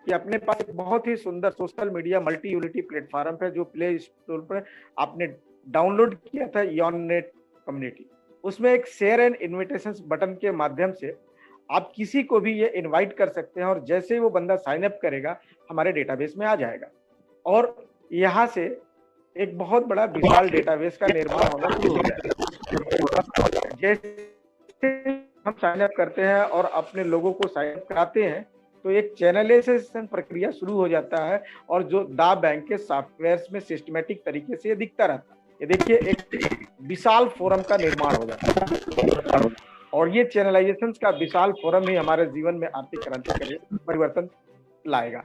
कि अपने पास एक बहुत ही सुंदर social media multi utility platform है जो प्ले स्टोर पर आपने डाउनलोड किया था, यॉननेट कम्युनिटी। उसमें एक शेयर एंड इन्विटेशंस बटन के माध्यम से आप किसी को भी ये इनवाइट कर सकते हैं और जैसे ही वो बंदा साइन अप करेगा हमारे डेटाबेस में आ जाएगा और यहाँ से एक बहुत बड़ा विशाल डेटाबेस का निर्माण होना शुरू हो जाएगा। जैसे हम साइन अप करते हैं और अपने लोगों को साइन अप कराते हैं तो एक चैनलाइजेशन प्रक्रिया शुरू हो जाता है और जो दा बैंक के सॉफ्टवेयर में सिस्टमेटिक तरीके से ये दिखता रहता है। ये देखिए एक विशाल फोरम का निर्माण हो जाता है और ये चैनलाइजेशन का विशाल फोरम ही हमारे जीवन में आर्थिक क्रांति परिवर्तन लाएगा।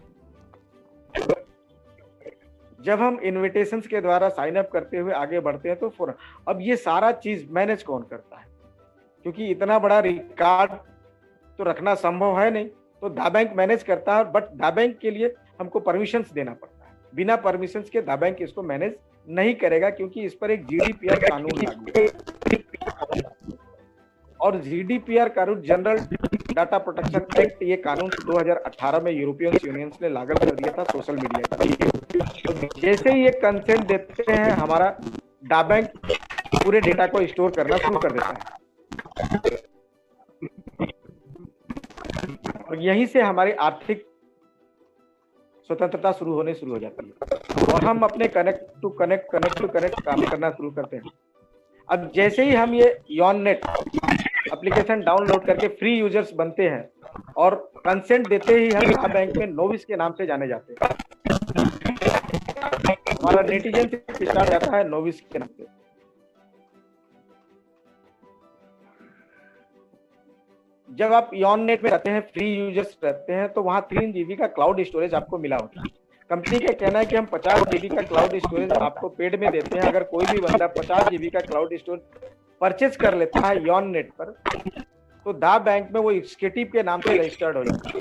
जब हम इन्विटेशंस के द्वारा साइन अप करते हुए आगे बढ़ते हैं तो फोरम, अब ये सारा चीज मैनेज कौन करता है? क्योंकि इतना बड़ा रिकॉर्ड तो रखना संभव है नहीं, तो दा बैंक मैनेज करता है। बट दा बैंक के लिए हमको परमिशंस देना पड़ता है। बिना परमिशंस के दा बैंक इसको मैनेज नहीं करेगा क्योंकि इस पर एक जीडीपीआर कानून लागू है और जीडीपीआर कानून, जनरल डाटा प्रोटेक्शन एक्ट, ये कानून 2018 में यूरोपियन यूनियन ने लागू कर दिया था सोशल मीडिया का। जैसे ही ये कंसेंट देते हैं हमारा दा बैंक पूरे डेटा को स्टोर करना शुरू कर देता है और यहीं से हमारी आर्थिक स्वतंत्रता शुरू हो जाती है और हम अपने कनेक्ट टू कनेक्ट काम करना शुरू करते हैं। अब जैसे ही हम ये यॉननेट एप्लीकेशन डाउनलोड करके फ्री यूजर्स बनते हैं और कंसेंट देते ही हम दा बैंक में नोविस के नाम से जाने जाते हैं। हमारा नेटिजन से स्टार्ट जाता है नोविस के नाम से। जब आप यॉननेट में रहते हैं, फ्री यूजर्स रहते हैं, तो वहां 3 GB का क्लाउड स्टोरेज आपको मिला होता है। कंपनी का कहना है कि हम 50 GB का क्लाउड स्टोरेज आपको पेड में देते हैं। अगर कोई भी बंदा 50 GB का क्लाउड स्टोरेज परचेज कर लेता है यॉननेट पर तो दा बैंक में वो एक्सिक्यूटिव के नाम से रजिस्टर्ड हो जाता है।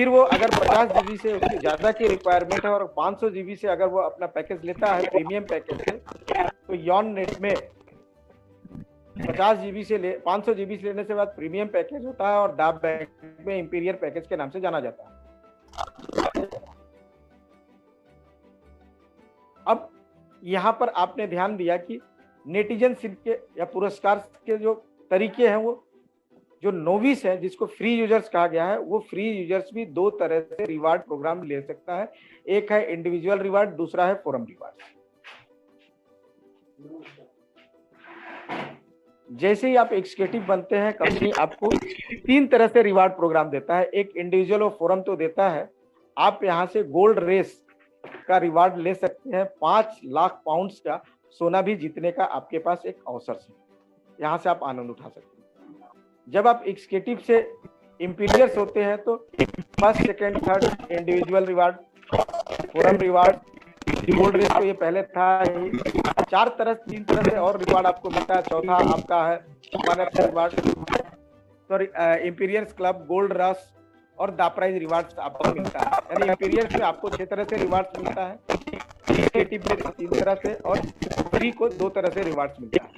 फिर वो अगर 50 जीबी से उससे ज्यादा की रिक्वायरमेंट है और 500 जीबी से अगर वो अपना पैकेज लेता है प्रीमियम पैकेज से, तो यॉन नेट में 50 जीबी से 500 जीबी से लेने से बाद प्रीमियम पैकेज होता है और डाक बैंक में इंपीरियर पैकेज के नाम से जाना जाता है। अब यहाँ पर आपने ध्यान दिया कि नेटिजन के या पुरस्कार के जो तरीके हैं, वो जो नोविस है जिसको फ्री यूजर्स कहा गया है, वो फ्री यूजर्स भी दो तरह से रिवार्ड प्रोग्राम ले सकता है। एक है इंडिविजुअल रिवार्ड, दूसरा है फोरम रिवार्ड। जैसे ही आप एग्जीक्यूटिव बनते हैं, कंपनी आपको 3 तरह से रिवार्ड प्रोग्राम देता है। एक इंडिविजुअल और फोरम तो देता है। आप यहाँ से गोल्ड रेस का रिवार्ड ले सकते हैं। 5 लाख पाउंड का सोना भी जीतने का आपके पास एक अवसर है, यहाँ से आप आनंद उठा सकते हैं। जब आप एग्जीक्यूटिव से इंपीरियर्स होते हैं तो first, second, third individual reward, forum reward, gold race तो ये पहले था ही। 3 तरह से और रिवार्ड आपको मिलता है। चौथा आपका है one x reward, sorry imperials club, gold rush और दा प्राइज रिवार्ड्स आपको मिलता है। यानी इंपीरियर्स में आपको 6 तरह से रिवार्ड्स मिलता है, एग्जीक्यूटिव में 3 तरह से और फ्री को 2 तरह से रिवार्ड्स मिलता है।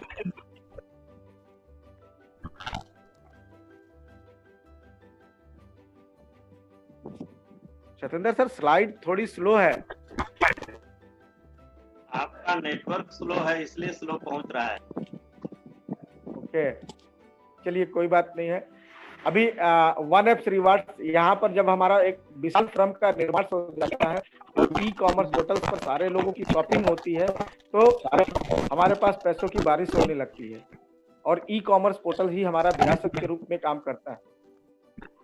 सतेंद्र सर, स्लाइड थोड़ी स्लो है। आपका नेटवर्क स्लो है, इसलिए स्लो पहुंच रहा है। ओके, चलिए कोई बात नहीं है। अभी वन एप्स रिवार्ड, यहाँ पर जब हमारा एक विशाल फर्म का निर्माण हो जाता है तो ई कॉमर्स पोर्टल्स पर सारे लोगों की शॉपिंग होती है, तो हमारे पास पैसों की बारिश होने लगती है और ई कॉमर्स पोर्टल ही हमारा विरासत के रूप में काम करता है।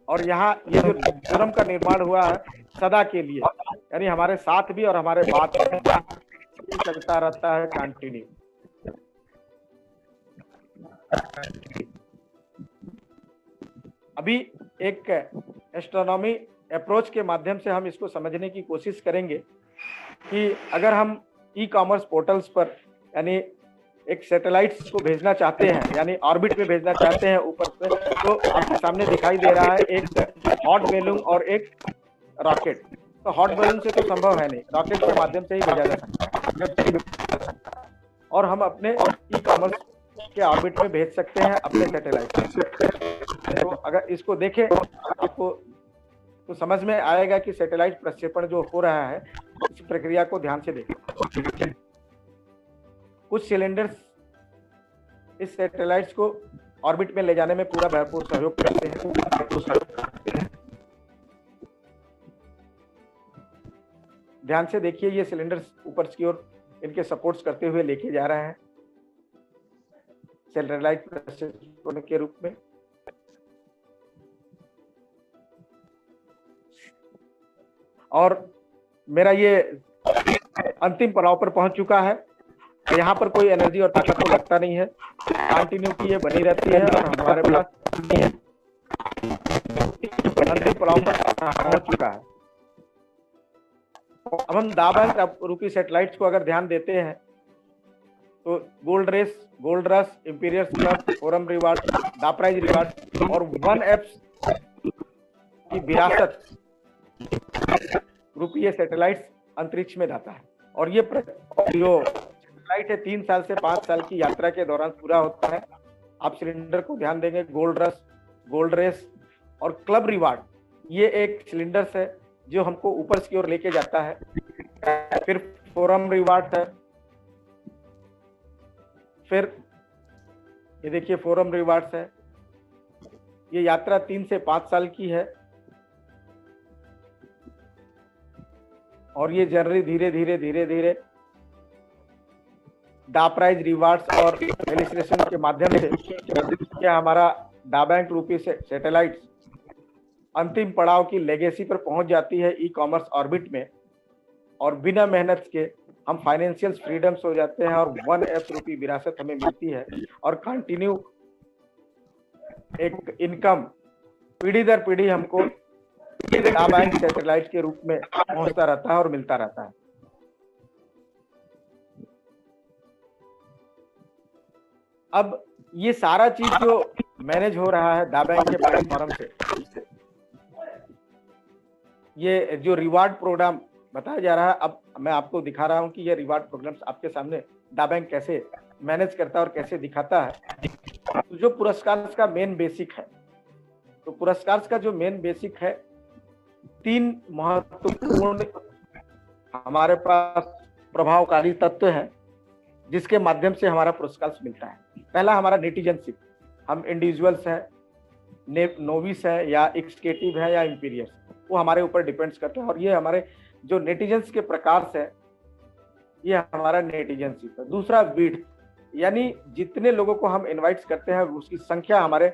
और यहाँ ये जो फोरम का निर्माण हुआ है सदा के लिए, यानी हमारे साथ भी और हमारे बाद चलता रहता है, कंटिन्यू। अभी एक एस्ट्रोनॉमी अप्रोच के माध्यम से हम इसको समझने की कोशिश करेंगे कि अगर हम ई कॉमर्स पोर्टल्स पर यानी एक सैटेलाइट्स को भेजना चाहते हैं, यानी ऑर्बिट में भेजना चाहते हैं ऊपर से, तो आपके सामने दिखाई दे रहा है एक हॉट बैलून और एक रॉकेट। तो हॉट बैलून से तो संभव है नहीं, रॉकेट के माध्यम से ही भेजा जा सकता है और हम अपने ई कॉमर्स के ऑर्बिट में भेज सकते हैं अपने सैटेलाइट। तो अगर इसको देखें आपको तो समझ में आएगा कि सैटेलाइट प्रक्षेपण जो हो रहा है, इस प्रक्रिया को ध्यान से देखें। कुछ सिलेंडर्स इस सैटेलाइट्स को ऑर्बिट में ले जाने में पूरा भरपूर सहयोग करते हैं। ध्यान से देखिए, ये सिलेंडर्स ऊपर की ओर इनके सपोर्ट्स करते हुए लेके जा रहे हैं सैटेलाइट प्रक्षेपण के रूप में। और मेरा ये अंतिम पड़ाव पर पहुंच चुका है। यहाँ पर कोई एनर्जी और ताकत तो लगता नहीं है, कंटिन्यूटी ये बनी रहती है और हमारे पास अंतिम पड़ाव पर पहुंच चुका है। अब हम दा बैंक रूपी सैटेलाइट्स को अगर ध्यान देते हैं तो gold race, gold rush, imperials club, forum reward, the prize reward और वन एप्स की विरासत रूपी ये सैटेलाइट्स अंतरिक्ष में जाता है। और ये जो सैटेलाइट है 3 साल से 5 साल की यात्रा के दौरान पूरा होता है। आप सिलेंडर को ध्यान देंगे, गोल्ड रश, गोल्ड रेस और क्लब रिवार्ड, ये एक सिलेंडर है जो हमको ऊपर की ओर लेके जाता है। फिर फोरम रिवार्ड है, फिर ये देखिए फोरम रिवार्ड्स है। ये यात्रा 3 से 5 साल की है और ये जर्नी धीरे धीरे डा प्राइज रिवार्ड्स और एलिस्ट्रेशन के माध्यम से क्या हमारा डा बैंक रूपी से सैटेलाइट्स अंतिम पड़ाव की लेगेसी पर पहुंच जाती है ई कॉमर्स ऑर्बिट में, और बिना मेहनत के हम फाइनेंशियल फ्रीडम्स हो जाते हैं और वन एप रूपी विरासत हमें मिलती है और कंटिन्यू एक इनकम पीढ़ी दर पीढ़ी हमको डा बैंक सैटेलाइट के रूप में पहुंचता रहता है और मिलता रहता है। अब ये सारा चीज जो मैनेज हो रहा है डा बैंक के प्लेटफॉर्म से, ये जो रिवार्ड प्रोग्राम बताया जा रहा है, अब मैं आपको दिखा रहा हूं कि ये रिवार्ड प्रोग्राम्स आपके सामने डा बैंक कैसे मैनेज करता है और कैसे दिखाता है। तो जो पुरस्कार का मेन बेसिक है, तो पुरस्कार का जो मेन बेसिक है, 3 महत्वपूर्ण हमारे पास प्रभावकारी तत्व हैं जिसके माध्यम से हमारा पुरस्कार मिलता है। पहला हमारा नेटिजनशिप, हम इंडिविजुअल्स हैं, नोविस है या एक्सकेटिव है या इंपीरियर्स, वो हमारे ऊपर डिपेंड्स करते हैं। और ये हमारे जो नेटिजन्स के प्रकार से, ये हमारा नेटिजनशिप है। दूसरा विड्थ, यानी जितने लोगों को हम इनवाइट करते हैं उसकी संख्या हमारे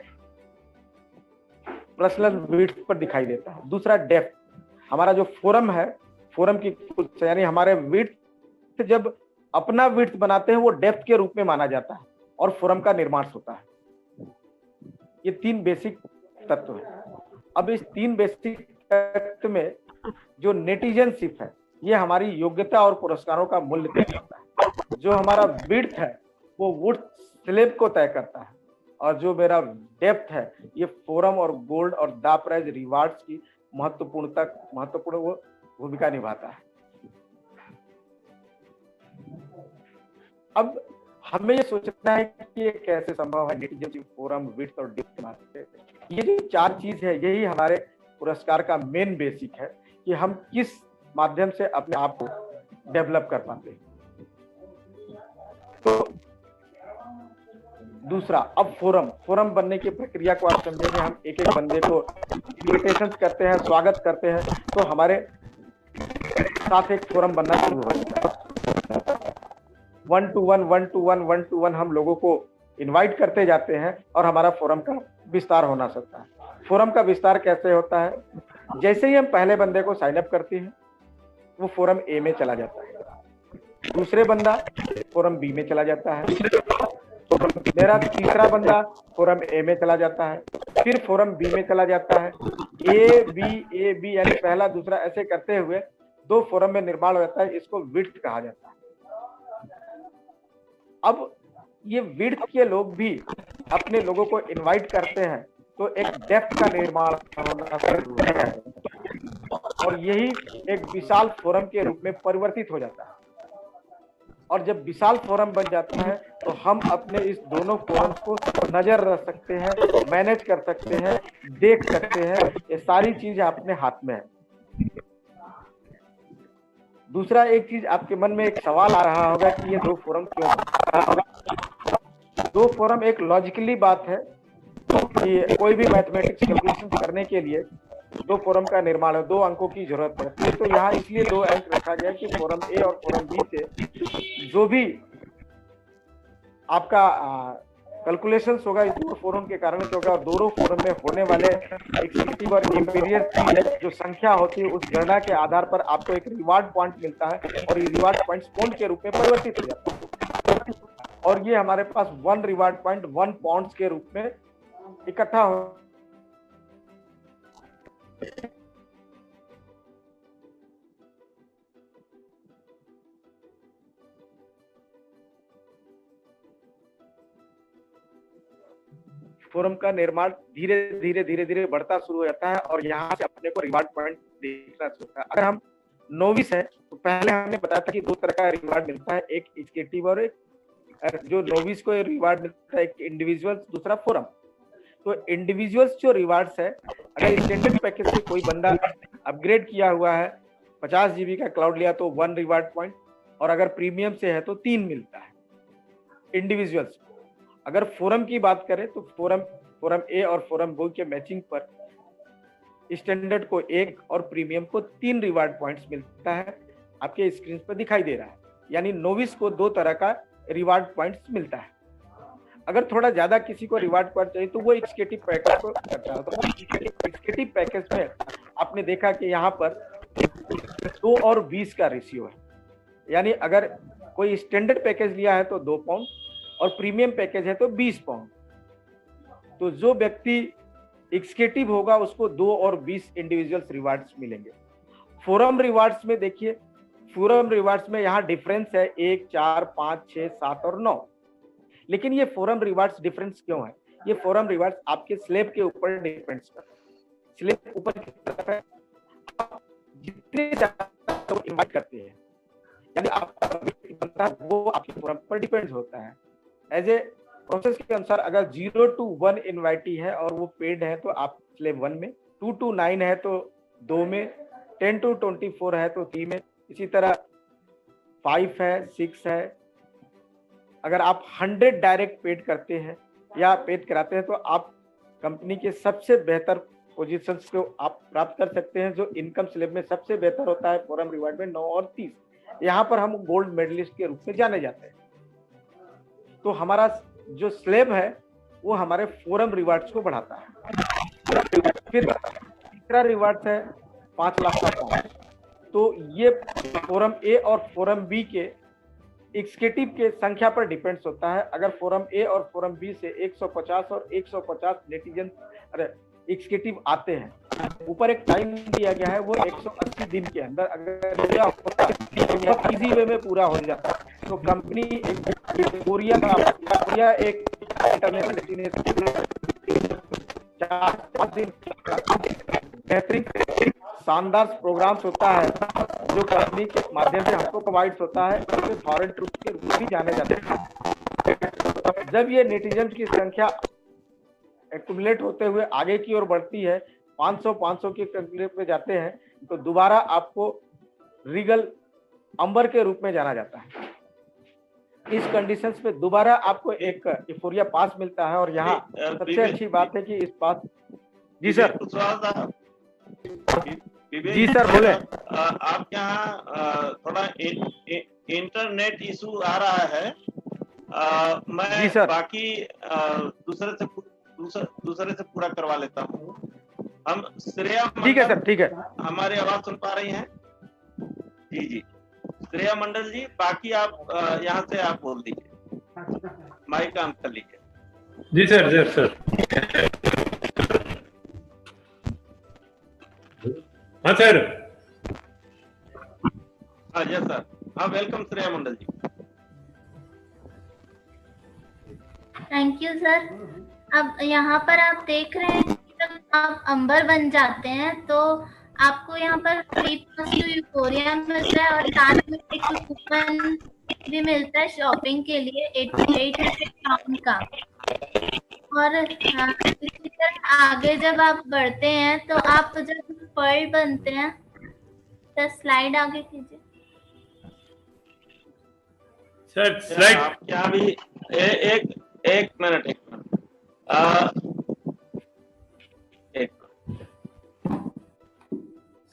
पर्सनल विड्थ पर दिखाई देता है। दूसरा डेप्थ, हमारा जो फोरम है, फोरम की यानी हमारे विड्थ जब अपना विड्थ बनाते हैं वो डेप्थ के रूप में माना जाता है और फोरम का निर्माण होता है। ये 3 बेसिक तत्व है। अब इस 3 बेसिक तत्व में जो नेटिजनशिप है, ये हमारी योग्यता और पुरस्कारों का मूल्य तय करता है। जो हमारा विड्थ है वो वुड स्लेब को तय करता है, और जो मेरा डेप्थ है ये फोरम और गोल्ड और दा प्राइज रिवार्ड्स की महत्वपूर्ण वो भूमिका निभाता है। अब हमें ये सोचना है कि ये कैसे संभव है, नेटिजनशिप, फोरम, विड्थ और डेप्थ के माध्यम। ये जो 4 चीज है यही हमारे पुरस्कार का मेन बेसिक है कि हम किस माध्यम से अपने आप को डेवलप कर पाते हैं। तो दूसरा, अब फोरम बनने की प्रक्रिया को आप समझेंगे। हम एक एक बंदे को इन्विटेशन करते हैं, स्वागत करते हैं, तो हमारे साथ एक फोरम बनना शुरू हो जाता है। 1 to 1 हम लोगों को इनवाइट करते जाते हैं और हमारा फोरम का विस्तार होना सकता है। फोरम का विस्तार कैसे होता है? जैसे ही हम पहले बंदे को साइन अप करते हैं वो फोरम ए में चला जाता है, दूसरे बंदा फोरम बी में चला जाता है, मेरा तीसरा बंदा फोरम ए में चला जाता है, फिर फोरम बी में चला जाता है, ए बी यानी पहला दूसरा, ऐसे करते हुए 2 फोरम में निर्माण हो जाता है। इसको विड्थ कहा जाता है। अब ये विड्थ के लोग भी अपने लोगों को इनवाइट करते हैं तो एक डेप्थ का निर्माण होना शुरू होता है और यही एक विशाल फोरम के रूप में परिवर्तित हो जाता है। और जब विशाल फोरम बन जाता है तो हम अपने इस दोनों फोरम्स को नजर रख सकते हैं, मैनेज कर सकते हैं, देख सकते हैं। ये सारी चीज अपने हाथ में है। दूसरा, एक चीज आपके मन में एक सवाल आ रहा होगा कि ये 2 फोरम क्यों? 2 फोरम एक लॉजिकली बात है कि कोई भी मैथमेटिक्स कैलकुलेशन करने के लिए 2 फोरम का निर्माण है, 2 अंकों की जरूरत पड़ती है। तो यहाँ इसलिए 2 अंक रखा गया कि फोरम ए और फोरम बी से जो भी आपका कैलकुलेशन होगा इस 2 फोरम के कारण होगा, और दोनों फोरम में होने वाले एक्सिक्यूटिव और इंपीरियर की जो संख्या होती है उस गणना के आधार पर आपको एक रिवार्ड पॉइंट मिलता है और ये रिवार्ड पॉइंट पॉइंट के रूप में परिवर्तित हो जाता है। और ये हमारे पास 1 रिवार्ड पॉइंट 1 पॉइंट्स के रूप में इकट्ठा हो। फोरम का निर्माण धीरे धीरे बढ़ता शुरू हो जाता है और यहाँ से अपने को रिवार्ड पॉइंट देखना शुरू होता है। अगर हम नोविस है तो पहले हमने बताया था कि 2 तरह का रिवार्ड मिलता है, एक एग्जीक्यूटिव और एक जो नोविस को रिवार्ड मिलता है, एक इंडिविजुअल, दूसरा फोरम। तो इंडिविजुअल्स जो रिवार्ड्स है, अगर स्टैंडर्ड पैकेज से कोई बंदा अपग्रेड किया हुआ है, 50 GB का क्लाउड लिया तो 1 रिवार्ड पॉइंट, और अगर प्रीमियम से है तो 3 मिलता है इंडिविजुअल्स। अगर फोरम की बात करें तो फोरम ए और फोरम बी के मैचिंग पर स्टैंडर्ड को 1 और प्रीमियम को 3 रिवार्ड पॉइंट्स मिलता है। आपके स्क्रीन पर दिखाई दे रहा है, यानी नोविस को 2 तरह का रिवार्ड पॉइंट्स मिलता है। अगर थोड़ा ज्यादा किसी को रिवार्ड पॉइंट चाहिए तो वो एक्सिक्यूटिव पैकेज को करता है। तो एक्सिक्यूटिव पैकेज में आपने देखा कि यहाँ पर 2 और 20 का रेशियो है, यानी अगर कोई स्टैंडर्ड पैकेज लिया है तो 2 पाउंड और प्रीमियम पैकेज है तो 20 पाउंड। तो जो व्यक्ति एग्जीक्यूटिव होगा उसको 2 और 20 इंडिविजुअल्स रिवार्ड्स मिलेंगे। फोरम रिवार्ड्स में देखिए, फोरम रिवार्ड्स में यहाँ डिफरेंस है 1, 4, 5, 6, 7 और 9। लेकिन ये फोरम रिवार्ड्स डिफरेंस क्यों है? ये फोरम रिवार्ड्स आपके स्लैब के ऊपर डिपेंड्स करता है। स्लैब ऊपर की तरफ है, जितने ज्यादा इनवाइट करते हैं, यानी आपका बनता है वो आपके फोरम पर डिपेंड होता है। एज ए प्रोसेस के अनुसार अगर 0 to 1 इनवाइटी है और वो पेड है तो आप स्लेब 1 में, 2 to 9 है तो 2 में, 10 to 24 है तो 3 में, इसी तरह 5 है, 6 है। अगर आप 100 डायरेक्ट पेड करते हैं या पेड कराते हैं तो आप कंपनी के सबसे बेहतर पोजीशंस को आप प्राप्त कर सकते हैं, जो इनकम स्लेब में सबसे बेहतर होता है फोरम रिवार्ड में 9 और 30। यहाँ पर हम गोल्ड मेडलिस्ट के रूप में जाने जाते हैं। तो हमारा जो स्लेब है वो हमारे फोरम रिवार्ड्स को बढ़ाता है। फिर तीसरा रिवार्ड है 5 लाख का फॉर्म। तो ये फोरम ए और फोरम बी के एग्जीक्यूटिव के संख्या पर डिपेंड्स होता है। अगर फोरम ए और फोरम बी से 150 और 150 नेटिजन एग्जीक्यूटिव आते हैं, ऊपर एक टाइम दिया गया है, वो 180 दिन के अंदर अगर इजी वे में पूरा हो जाता है तो कंपनी कोरिया एक इंटरनेशनल डेस्टिनेशन बेहतरीन शानदार प्रोग्राम्स होता है जो कंपनी के माध्यम से हमको प्रोवाइड होता है, उसे फॉरेन ट्रूप के रूप में भी जाने जाते हैं। जब ये नेटिजन की संख्या एक्यूमुलेट होते हुए आगे की ओर बढ़ती है, 500 के कंक्लेव में जाते हैं, तो दोबारा आपको रीगल अंबर के रूप में जाना जाता है। इस कंडीशंस पे दोबारा आपको एक इफोरिया पास मिलता है। और यहाँ सबसे अच्छी बात है कि इस पास, जी सर, जी सर बोले। आपके यहाँ थोड़ा इंटरनेट इशू आ रहा है। मैं बाकी दूसरे से पूरा करवा लेता हूँ। हम श्रेया, ठीक है सर, ठीक है। हमारी आवाज सुन पा रही हैं? जी जी, श्रेया मंडल जी, बाकी आप यहाँ से आप बोल दीजिए, माइक ऑन कर लीजिए। जी सर, जी सर। हाँ सर। हाँ जी सर, हाँ, welcome Shreya Mandal ji. Thank you sir. अब यहाँ पर आप देख रहे हैं कि जब आप अंबर बन जाते हैं तो आपको यहाँ पर फ्री पास टू यूफोरिया मिलता है और साथ में एक कूपन भी मिलता है शॉपिंग के लिए 800 पाउंड का। और इसी तरह आगे जब आप बढ़ते हैं तो आप जब पर्ल बनते हैं, तो स्लाइड आगे कीजिए सर। स्लाइड आप क्या भी एक मिनट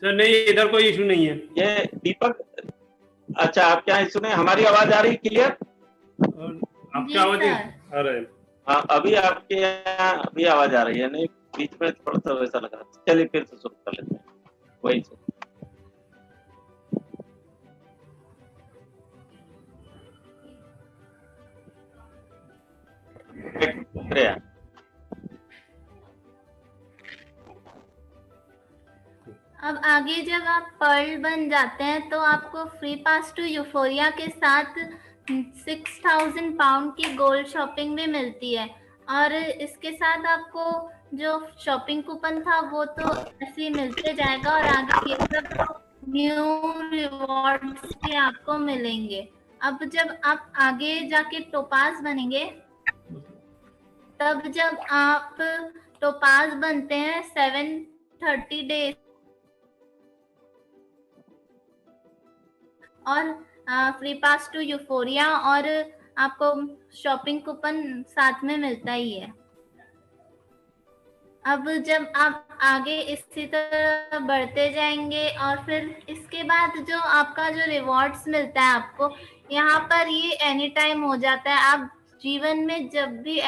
सर, नहीं, इधर कोई इशू नहीं है। ये दीपक, अच्छा, आप क्या सुने? हमारी आवाज आ रही क्लियर? आपकी आवाज आ रहा है। हाँ, अभी आपके यहाँ अभी आवाज आ रही है। नहीं, बीच में थोड़ा सा वैसा लगा। चलिए फिर से शुरू कर लेते हैं वही से। अब आगे जब आप पर्ल बन जाते हैं तो आपको फ्री पास टू यूफोरिया के साथ 6000 पाउंड की गोल्ड शॉपिंग भी मिलती है। और इसके साथ आपको जो शॉपिंग कूपन था वो तो ऐसे ही मिलते जाएगा और आगे ये सब न्यू रिवॉर्ड्स भी आपको मिलेंगे। अब जब आप आगे जाके टोपाज बनेंगे, तब जब आप टोपाज बनते हैं 730 डेज और फ्री पास टू यूफोरिया और आपको शॉपिंग कूपन साथ में मिलता ही है। अब जब आप आगे इसी तरह बढ़ते जाएंगे और फिर इसके बाद जो आपका जो रिवॉर्ड्स मिलता है आपको यहाँ पर, ये एनी टाइम हो जाता है। आप जीवन में जब भी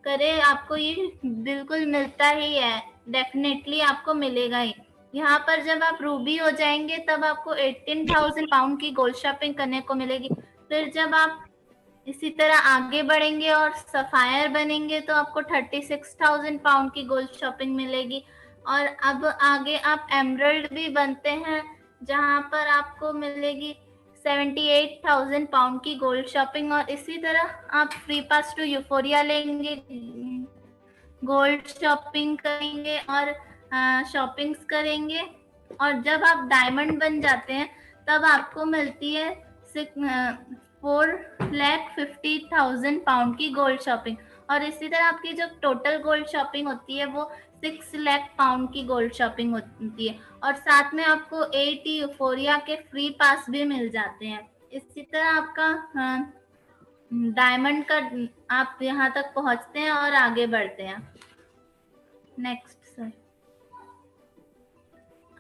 करें आपको ये बिल्कुल मिलता ही है, डेफिनेटली आपको मिलेगा ही। यहाँ पर जब आप रूबी हो जाएंगे तब आपको 18,000 पाउंड की गोल्ड शॉपिंग करने को मिलेगी। फिर जब आप इसी तरह आगे बढ़ेंगे और सफायर बनेंगे तो आपको 36,000 पाउंड की गोल्ड शॉपिंग मिलेगी। और अब आगे आप एमरल्ड भी बनते हैं जहाँ पर आपको मिलेगी 78,000 पाउंड की गोल्ड शॉपिंग। और इसी तरह आप फ्री पास टू यूफोरिया लेंगे, गोल्ड शॉपिंग करेंगे और शॉपिंग्स करेंगे और जब आप डायमंड बन जाते हैं तब आपको मिलती है 4,50,000 पाउंड की गोल्ड शॉपिंग। और इसी तरह आपकी जो टोटल गोल्ड शॉपिंग होती है वो 6 लाख पाउंड की गोल्ड शॉपिंग होती है। और साथ में आपको 8 यूफोरिया के फ्री पास भी मिल जाते हैं। इसी तरह आपका डायमंड का आप यहाँ तक पहुंचते हैं और आगे बढ़ते हैं। Next sir.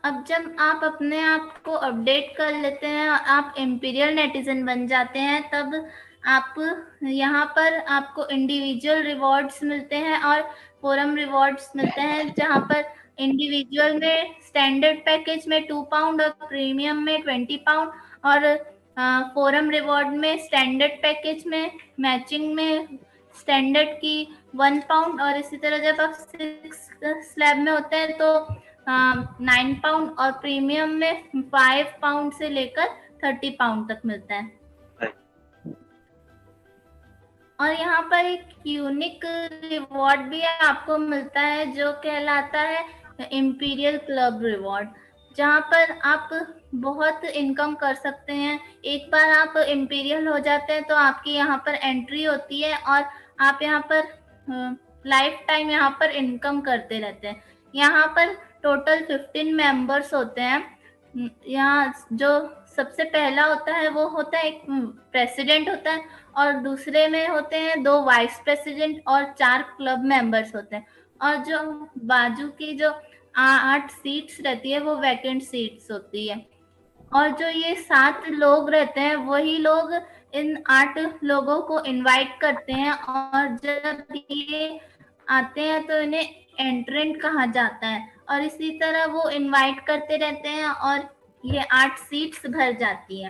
अब जब आप अपने आप को अपडेट कर लेते हैं और आप इंपीरियल नेटिजन बन जाते हैं, तब आप यहाँ पर आपको इंडिविजुअल रिवॉर्ड्स मिलते हैं और फोरम रिवॉर्ड्स मिलते हैं, जहाँ पर इंडिविजुअल में स्टैंडर्ड पैकेज में 2 पाउंड और प्रीमियम में 20 पाउंड, और फोरम रिवॉर्ड में स्टैंडर्ड पैकेज में मैचिंग में स्टैंडर्ड की 1 पाउंड, और इसी तरह जब आप 6 स्लैब में होते हैं तो 9 पाउंड, और प्रीमियम में 5 पाउंड से लेकर 30 पाउंड तक मिलता है। और यहाँ पर एक यूनिक रिवॉर्ड भी आपको मिलता है जो कहलाता है इंपीरियल क्लब रिवॉर्ड, जहाँ पर आप बहुत इनकम कर सकते हैं। एक बार आप इंपीरियल हो जाते हैं तो आपकी यहाँ पर एंट्री होती है और आप यहाँ पर लाइफ टाइम यहाँ पर इनकम करते रहते हैं। यहाँ पर टोटल 15 मेंबर्स होते हैं। यहाँ जो सबसे पहला होता है वो होता है एक प्रेसिडेंट होता है, और दूसरे में होते हैं 2 वाइस प्रेसिडेंट और 4 क्लब मेंबर्स होते हैं। और जो बाजू की जो 8 सीट्स रहती है वो वैकेंट सीट्स होती है। और जो ये 7 लोग रहते हैं वही लोग इन 8 लोगों को इनवाइट करते हैं, और जब ये आते हैं तो इन्हें एंट्रेंट कहा जाता है। और इसी तरह वो इनवाइट करते रहते हैं और ये 8 सीट्स भर जाती है।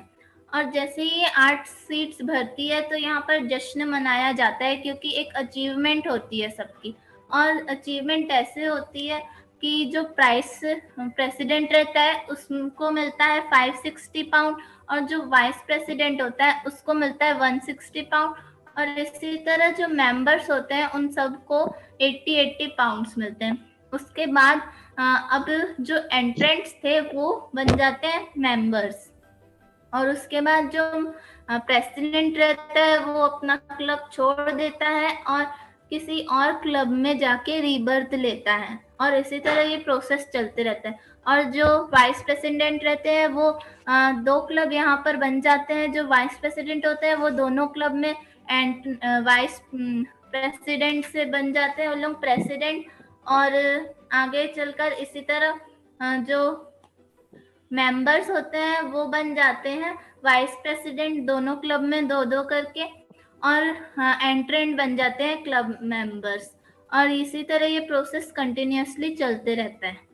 और जैसे ही ये 8 सीट्स भरती है तो यहाँ पर जश्न मनाया जाता है, क्योंकि एक अचीवमेंट होती है सबकी। और अचीवमेंट ऐसे होती है कि जो प्राइस प्रेसिडेंट रहता है उसको मिलता है 560 पाउंड, और जो वाइस प्रेसिडेंट होता है उसको मिलता है 160 पाउंड, और इसी तरह जो मेंबर्स होते हैं उन सबको 80 पाउंड्स मिलते हैं। उसके बाद अब जो एंट्रेंट्स थे वो बन जाते हैं मेंबर्स, और उसके बाद जो प्रेसिडेंट रहता है वो अपना क्लब छोड़ देता है और किसी और क्लब में जाके रीबर्थ लेता है, और इसी तरह ये प्रोसेस चलते रहता है। और जो वाइस प्रेसिडेंट रहते हैं वो 2 क्लब यहाँ पर बन जाते हैं। जो वाइस प्रेसिडेंट होते हैं वो दोनों क्लब में वाइस प्रेसिडेंट से बन जाते हैं वो लोग प्रेसिडेंट, और आगे चलकर इसी तरह जो मेंबर्स होते हैं वो बन जाते हैं वाइस प्रेसिडेंट, दोनों क्लब में 2-2 करके, और एंट्रेंट बन जाते हैं क्लब मेंबर्स। और इसी तरह ये प्रोसेस कंटिन्यूअसली चलते रहता है।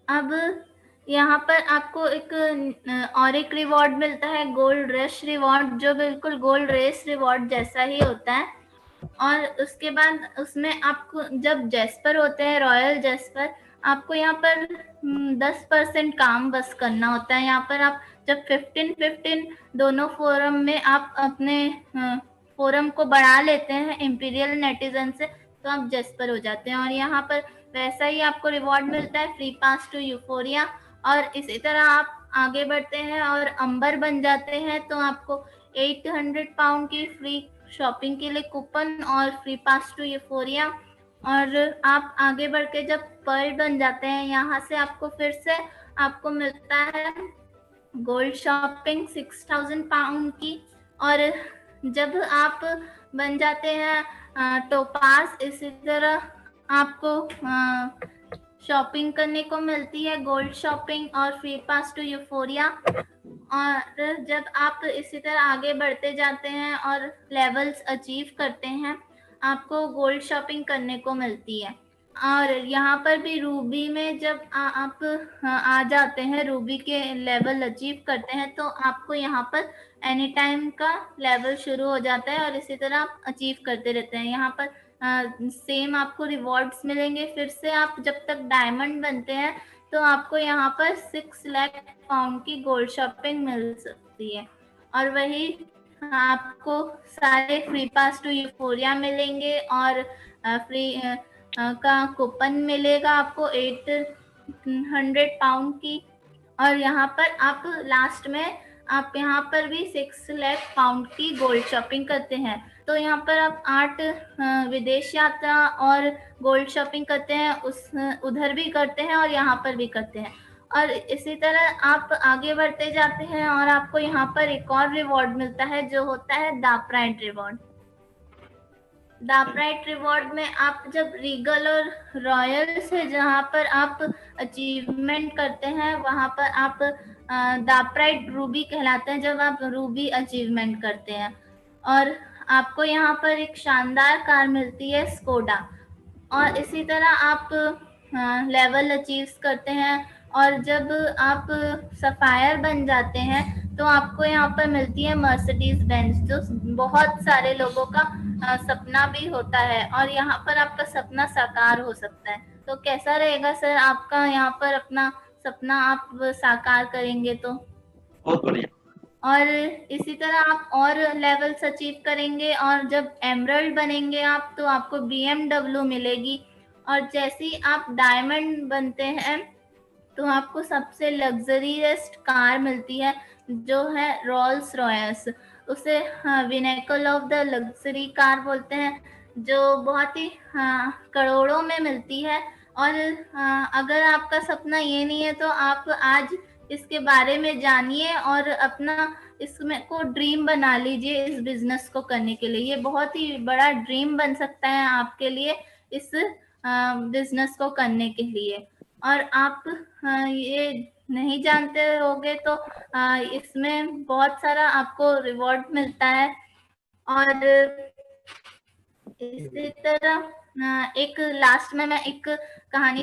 अब यहाँ पर आपको एक रिवॉर्ड मिलता है, गोल्ड रश रिवॉर्ड, जो बिल्कुल गोल्ड रेस रिवॉर्ड जैसा ही होता है। और उसके बाद उसमें आपको जब जेस्पर होते हैं, रॉयल जेस्पर, आपको यहाँ पर 10% काम बस करना होता है। यहाँ पर आप जब 15-15 दोनों फोरम में आप अपने फोरम को बढ़ा लेते हैं इंपीरियल नेटिजन से, तो आप जेस्पर हो जाते हैं। और यहाँ पर वैसा ही आपको रिवॉर्ड मिलता है, फ्री पास टू यूफोरिया। और इसी तरह आप आगे बढ़ते हैं और अंबर बन जाते हैं तो आपको 800 पाउंड की फ्री शॉपिंग के लिए कूपन और फ्री पास टू यूफोरिया। और आप आगे बढ़ के जब पर्ल बन जाते हैं, यहाँ से आपको फिर से आपको मिलता है गोल्ड शॉपिंग 6000 पाउंड की। और जब आप बन जाते हैं टोपास, इसी तरह आपको शॉपिंग करने को मिलती है गोल्ड शॉपिंग और फ्री पास टू यूफोरिया। और जब आप इसी तरह आगे बढ़ते जाते हैं और लेवल्स अचीव करते हैं, आपको गोल्ड शॉपिंग करने को मिलती है। और यहाँ पर भी रूबी में जब आप आ जाते हैं, रूबी के लेवल अचीव करते हैं, तो आपको यहाँ पर एनी टाइम का लेवल शुरू हो जाता है और इसी तरह आप अचीव करते रहते हैं। यहाँ पर सेम आपको रिवॉर्ड्स मिलेंगे। फिर से आप जब तक डायमंड बनते हैं तो आपको यहाँ पर 6 लाख पाउंड की गोल्ड शॉपिंग मिल सकती है। और वही आपको सारे फ्री पास टू यूफोरिया मिलेंगे और फ्री का कूपन मिलेगा आपको 800 पाउंड की। और यहाँ पर आप लास्ट में आप यहाँ पर भी 6 लाख पाउंड की गोल्ड शॉपिंग करते हैं। तो यहाँ पर आप 8 विदेश यात्रा और गोल्ड शॉपिंग करते हैं, उधर भी करते हैं और यहाँ पर भी करते हैं। और इसी तरह आप आगे बढ़ते जाते हैं और आपको यहाँ पर एक और रिवॉर्ड मिलता है जो होता है दापराइट रिवॉर्ड। दापराइट रिवॉर्ड में आप जब रीगल और रॉयल से जहाँ पर आप अचीवमेंट करते हैं वहाँ पर आप दापराइट रूबी कहलाते हैं जब आप रूबी अचीवमेंट करते हैं। और आपको यहाँ पर एक शानदार कार मिलती है स्कोडा। और इसी तरह आप लेवल अचीव करते हैं और जब आप सफायर बन जाते हैं तो आपको यहाँ पर मिलती है मर्सिडीज बेंज, जो बहुत सारे लोगों का सपना भी होता है और यहाँ पर आपका सपना साकार हो सकता है। तो कैसा रहेगा सर आपका यहाँ पर अपना सपना आप साकार करेंगे तो? बहुत बढ़िया। और इसी तरह आप और लेवल्स अचीव करेंगे और जब एमरल्ड बनेंगे आप तो आपको BMW मिलेगी। और जैसे ही आप डायमंड बनते हैं तो आपको सबसे लग्जरियस्ट कार मिलती है जो है रोल्स रॉयस। उसे विनेकल ऑफ द लग्जरी कार बोलते हैं, जो बहुत ही करोड़ों में मिलती है। और अगर आपका सपना ये नहीं है तो आप आज इसके बारे में जानिए और अपना इसमें को ड्रीम बना लीजिए इस बिजनेस को करने के लिए। ये बहुत ही बड़ा ड्रीम बन सकता है आपके लिए इस बिजनेस को करने के लिए। और आप ये नहीं जानते होगे तो इसमें बहुत सारा आपको रिवॉर्ड मिलता है। और इसी तरह एक लास्ट में मैं एक कहानी